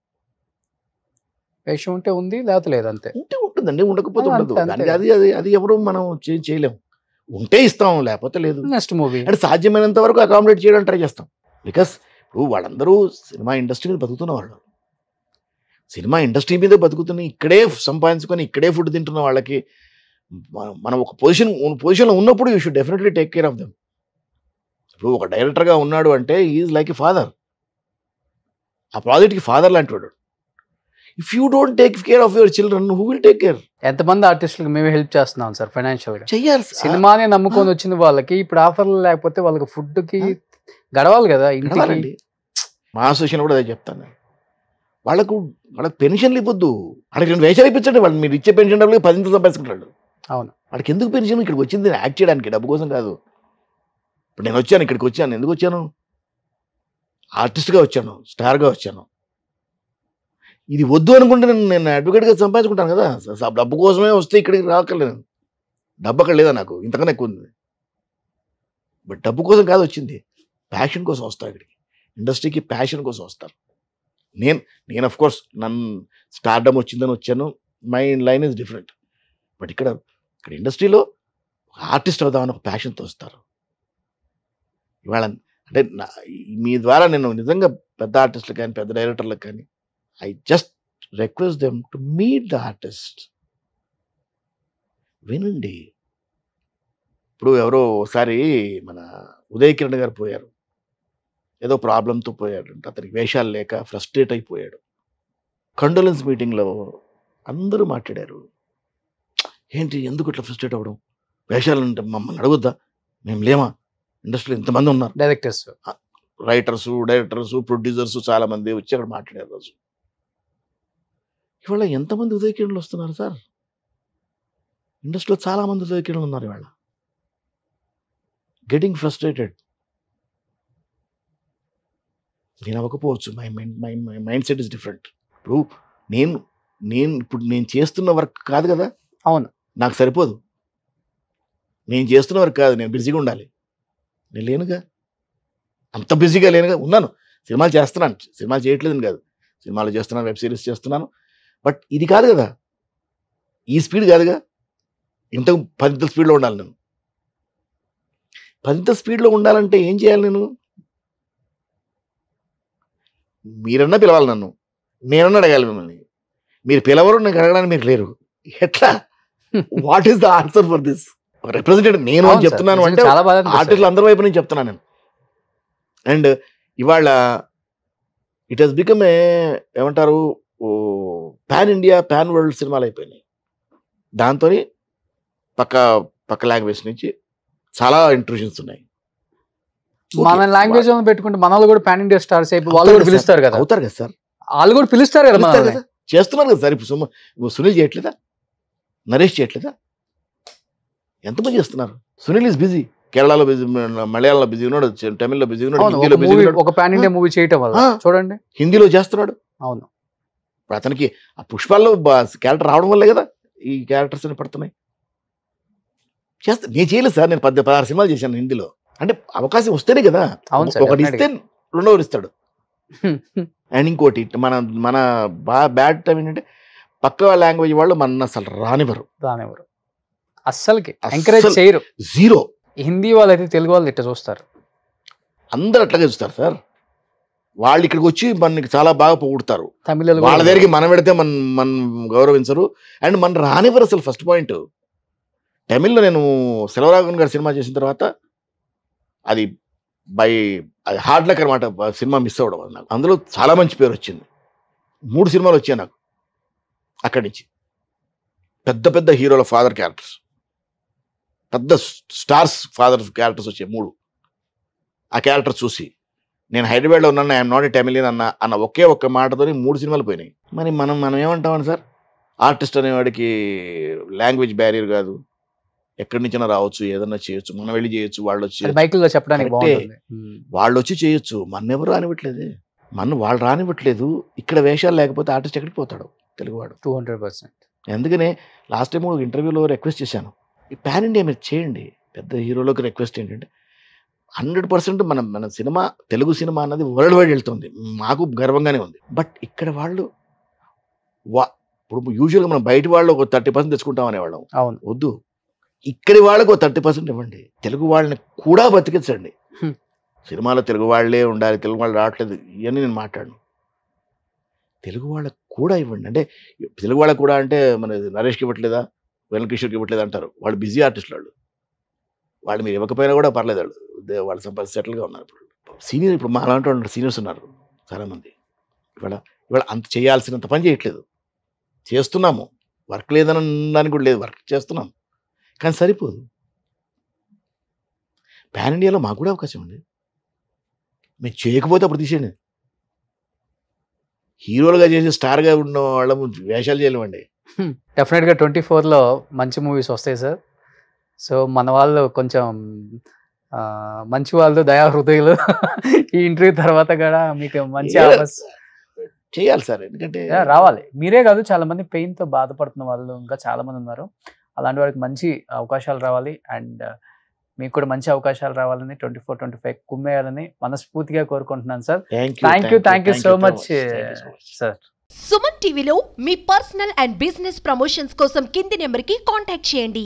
వేషం ఉంటే ఉంది, లేకపోతే లేదు అంతే. ఉంటే ఉంటుందండి, ఉండకపోతే అంతే, ఉండదు. అంతే. దానికి అది అది అది ఎవరు మనం చేయలేము. ఉంటే ఇస్తాం, లేకపోతే లేదు. నెక్స్ట్ మూవీ అంటే సాధ్యమైనంత వరకు అకామిడేట్ చేయడానికి ట్రై చేస్తాం. బికాస్ ఇప్పుడు వాళ్ళందరూ సినిమా ఇండస్ట్రీ మీద బతుకుతున్న వాళ్ళు, సినిమా ఇండస్ట్రీ మీద బతుకుతున్న, ఇక్కడే సంపాదించుకొని ఇక్కడే ఫుడ్ తింటున్న వాళ్ళకి మనం ఒక పొజిషన్లో ఉన్నప్పుడు you should definitely take care of them. ఇప్పుడు ఒక డైరెక్టర్గా ఉన్నాడు అంటే ఈజ్ లైక్ ఎ ఫాదర్, ఆ ప్రాజెక్ట్కి ఫాదర్ లాంటి వాడు. If you don't take care of your children, who will take care? ఎంతమంది ఆర్టిస్టులకు మేము హెల్ప్ చేస్తున్నాం సార్ ఫైనాన్షియల్ గా. చెయ్యాలి. సినిమానే నమ్ముకొని వచ్చిన వాళ్ళకి ఇప్పుడు ఆఫర్లు లేకపోతే వాళ్ళకి ఫుడ్ కి గడవాలి కదా ఇంటికి. మా అసోసియేషన్ కూడా అదే చెప్తాను, వాళ్ళకు పెన్షన్లు ఇవ్వద్దు, వాళ్ళకి 2 వేషాలు ఇప్పించండి. వాళ్ళు మీరు ఇచ్చే పెన్షన్ డబ్బులు 10 సంపాదించుకుంటాడు. అవును, వాడికి ఎందుకు పెన్షన్? ఇక్కడికి వచ్చింది యాక్ట్ చేయడానికి, డబ్బు కోసం కాదు. ఇప్పుడు నేను వచ్చాను, ఇక్కడికి వచ్చాను, ఎందుకు వచ్చాను? ఆర్టిస్ట్గా వచ్చాను, స్టార్గా వచ్చాను. ఇది వద్దు అనుకుంటే నేను అడ్వకేట్గా సంపాదించుకుంటాను కదా. డబ్బు కోసమే వస్తే ఇక్కడికి రాకలేదు. డబ్బు అక్కడ లేదా, నాకు ఇంతకన్నా ఎక్కువ ఉంది. బట్ డబ్బు కోసం కాదు వచ్చింది, ప్యాషన్ కోసం వస్తారు ఇక్కడికి. ఇండస్ట్రీకి ప్యాషన్ కోసం వస్తారు. నేను ఆఫ్ కోర్స్ నన్ను స్టార్డమ్ వచ్చిందని వచ్చాను, my line is different. But ఇక్కడ ఇండస్ట్రీలో ఆర్టిస్ట్ అవుదామని ఒక ప్యాషన్తో వస్తారు. ఇవాళ అంటే మీ ద్వారా నేను నిజంగా పెద్ద ఆర్టిస్టులకు కానీ పెద్ద డైరెక్టర్లకు కానీ I just request them to meet the artist. వినండి. ఇప్పుడు ఎవరో ఒకసారి మన ఉదయ్ కిరణ్ గారు పోయారు, ఏదో ప్రాబ్లంతో పోయాడు, అతనికి వేషాలు లేక ఫ్రస్ట్రేట్ అయిపోయాడు. కండోలెన్స్ మీటింగ్లో అందరూ మాట్లాడారు, ఏంటి ఎందుకు ఇట్లా ఫ్రస్ట్రేట్ అవ్వడం, వేషాలు అంటే మమ్మల్ని అడగొద్దా, మేము లేమా, ఇండస్ట్రీలో ఇంతమంది ఉన్నారు, డైరెక్టర్స్, డైరెక్టర్స్, ప్రొడ్యూసర్స్ చాలా మంది వచ్చి అక్కడ మాట్లాడారు. రోజు ఇవాళ ఎంతమంది ఉదయ కిరణ్లు వస్తున్నారు సార్, ఇండస్ట్రీలో చాలా మంది ఉదయ కిరణ్లు ఉన్నారు. ఇవాళ గెటింగ్ ఫ్రస్ట్రేటెడ్. నేను అవ్వకపోవచ్చు, my mind set is different. ఇప్పుడు నేను చేస్తున్న వర్క్ కాదు కదా, అవును, నాకు సరిపోదు. నేను చేస్తున్న వర్క్ కాదు, నేను బిజీగా ఉండాలి. నేను లేనుగా, అంత బిజీగా లేనుగా. ఉన్నాను, సినిమాలు చేస్తున్నాను, సినిమాలు చేయట్లేదని కాదు, సినిమాలు చేస్తున్నాను, వెబ్ సిరీస్ చేస్తున్నాను. బట్ ఇది కాదు కదా, ఈ స్పీడ్ కాదుగా. ఇంత 10 స్పీడ్లో ఉండాలి నేను. 10 స్పీడ్లో ఉండాలంటే ఏం చేయాలి నేను? మీరన్నా పిలవాలి నన్ను, నేనన్నా అడగాలి మిమ్మల్ని. మీరు పిలవరు, నేను అడగడానికి మీరు లేరు. ఎట్లా? What is the answer for this? Representative నేను అని చెప్తున్నాను అంటే ఆర్టిస్టులు అందరి వైపు నుంచి చెప్తున్నాను నేను. అండ్ ఇవాళ ఇట్ హెస్ బికమ్ ఏమంటారు, పాన్ ఇండియా పాన్ వరల్డ్ సినిమాలు అయిపోయినాయి. దాంతో పక్క లాంగ్వేజ్ నుంచి చాలా ఇంట్రూషన్స్ ఉన్నాయి. మన లాంగ్వేజ్ పెట్టుకుంటే మన వాళ్ళు కూడా పాన్ ఇండియా స్టార్స్ అయిపోయి వాళ్ళు కూడా పిలుస్తారు కదా. అవుతారు కదా సార్, వాళ్ళు కూడా పిలుస్తారు కదా, చేస్తున్నారు కదా సార్. ఇప్పుడు సునీల్ చేయట్లేదా, నరేష్ చేయట్లేదా, ఎంతమంది చేస్తున్నారు? సునీల్ ఇస్ బిజీ, కేరళలో బిజీ, మలయాళంలో బిజీ ఉన్నాడు, తమిళ్లో బిజీ ఉన్నాడు, హిందీలో బిజీ ఉన్నాడు. ఒక పాన్ ఇండియా మూవీ చేయటం వల్ల చూడండి, హిందీలో చేస్తున్నాడు. అవును, ఇప్పుడు అతనికి ఆ పుష్పాల్లో క్యారెక్టర్ రావడం వల్లే కదా ఈ క్యారెక్టర్స్ అని పడుతున్నాయి. నేను చేయలేదు సార్, నేను 16 సినిమాలు చేశాను హిందీలో. అంటే అవకాశం వస్తేనే కదా, ఒకటి ఇస్తే రెండోరు ఇస్తాడు. అండ్ ఇంకోటి మన బ్యాడ్ టైం ఏంటంటే పక్క లాంగ్వేజ్ వాళ్ళు మన అసలు రానివ్వరు, అస్సలకి ఎంకరేజ్ చేయరు. జీరో. హిందీ వాళ్ళు అయితే తెలుగు వాళ్ళు ఇట్లా చూస్తారు, అందరూ అట్లాగే చూస్తారు సార్. వాళ్ళు ఇక్కడికి వచ్చి మనకి చాలా బాగా పొగుడతారు, తమిళ వాళ్ళ దగ్గరికి మనం పెడితే మన గౌరవించరు అండ్ మన రానివ్వరు అసలు. ఫస్ట్ పాయింట్, తమిళ్లో నేను సెల్వరాఘవన్ గారి సినిమా చేసిన తర్వాత అది హార్డ్ లక్ అనమాట, సినిమా మిస్ అవ్వడం నాకు. అందులో చాలా మంచి పేరు వచ్చింది, 3 సినిమాలు వచ్చాయి నాకు అక్కడి నుంచి. పెద్ద పెద్ద హీరోల ఫాదర్ క్యారెక్టర్స్, పెద్ద స్టార్స్ ఫాదర్ క్యారెక్టర్స్ వచ్చాయి 3. ఆ క్యారెక్టర్ చూసి నేను హైదరాబాద్లో ఉన్నాను, ఐఎమ్ నాట్ ఏ తమిళియన్ అన్న ఒకే ఒక్క మాటతో 3 సినిమాలు పోయినాయి. మరి మనం ఏమంటామని సార్, ఆర్టిస్ట్ అనేవాడికి లాంగ్వేజ్ బ్యారియర్ కాదు, ఎక్కడి నుంచైనా రావచ్చు, ఏదన్నా చేయొచ్చు, మనం వెళ్ళి చేయొచ్చు, వాళ్ళు వచ్చి బైకుల్లో చెప్పడానికి వాళ్ళు వచ్చి చేయొచ్చు. మన ఎవరు రానివ్వట్లేదే, వాళ్ళు రానివ్వట్లేదు. ఇక్కడ వేషాలు లేకపోతే ఆర్టిస్ట్ ఎక్కడికి పోతాడు తెలుగువాడు? 200%. అందుకనే లాస్ట్ టైం ఇంటర్వ్యూలో రిక్వెస్ట్ చేశాను, ఈ పాన్ ఇండియా మీరు చేయండి. పెద్ద హీరోలోకి రిక్వెస్ట్ ఏంటంటే 100% మన సినిమా, తెలుగు సినిమా అన్నది వరల్డ్ వైడ్ వెళ్తుంది. మాకు గర్వంగానే ఉంది. బట్ ఇక్కడ వాళ్ళు ఇప్పుడు యూజువల్గా మనం బయట వాళ్ళు ఒక 30% తెచ్చుకుంటాం అనేవాళ్ళం. అవును. వద్దు, ఇక్కడి వాళ్ళకు ఒక 30% ఇవ్వండి. తెలుగు వాళ్ళని కూడా బతికించండి. సినిమాలో తెలుగు వాళ్ళే ఉండాలి, తెలుగు వాళ్ళు రావట్లేదు ఇవన్నీ నేను మాట్లాడను. తెలుగు వాళ్ళకు కూడా ఇవ్వండి. అంటే తెలుగు వాళ్ళకు కూడా అంటే మన నరేష్కి ఇవ్వట్లేదా, వెంకటేశ్వర్కి ఇవ్వట్లేదు అంటారు. వాళ్ళు బిజీ ఆర్టిస్టులు, వాళ్ళు మీరు ఇవ్వకపోయినా కూడా పర్లేదు, వాళ్ళు సెటిల్గా ఉన్నారు. సీనియర్ ఇప్పుడు మా అలాంటి వాళ్ళు సీనియర్స్ ఉన్నారు చాలామంది. ఇవాళ అంత చేయాల్సినంత పని చేయట్లేదు. చేస్తున్నాము, వర్క్ లేదని దానికి కూడా లేదు, వర్క్ చేస్తున్నాం, కానీ సరిపోదు. పాన్ ఇండియాలో మాకు కూడా అవకాశం ఉంది. మీరు చేయకపోతే అప్పుడు తీసేయండి. హీరోలుగా చేసి స్టార్గా ఉన్న వాళ్ళ వేషాలు చేయలేమండి. డెఫినెట్గా 24లో మంచి మూవీస్ వస్తాయి సార్. సో మన వాళ్ళు కొంచెం మంచి వాళ్ళు, దయా హృదయులు. ఈ ఇంటర్వ్యూ తర్వాత కూడా మీకు మంచి చేయాలి సార్, ఎందుకంటే రావాలి. మీరే కాదు, చాలా మంది పెయిన్తో బాధపడుతున్న వాళ్ళు ఇంకా చాలా మంది ఉన్నారు. అలాంటి వారికి మంచి అవకాశాలు రావాలి అండ్ మీకు కూడా మంచి అవకాశాలు రావాలని 24-25 కుమ్మేయాలని మనస్ఫూర్తిగా కోరుకుంటున్నాను sir. Thank you so much sir. Suman టీవీలో మీ పర్సనల్ అండ్ బిజినెస్ ప్రమోషన్స్ కోసం కింది నెంబర్కి కాంటాక్ట్ చేయండి.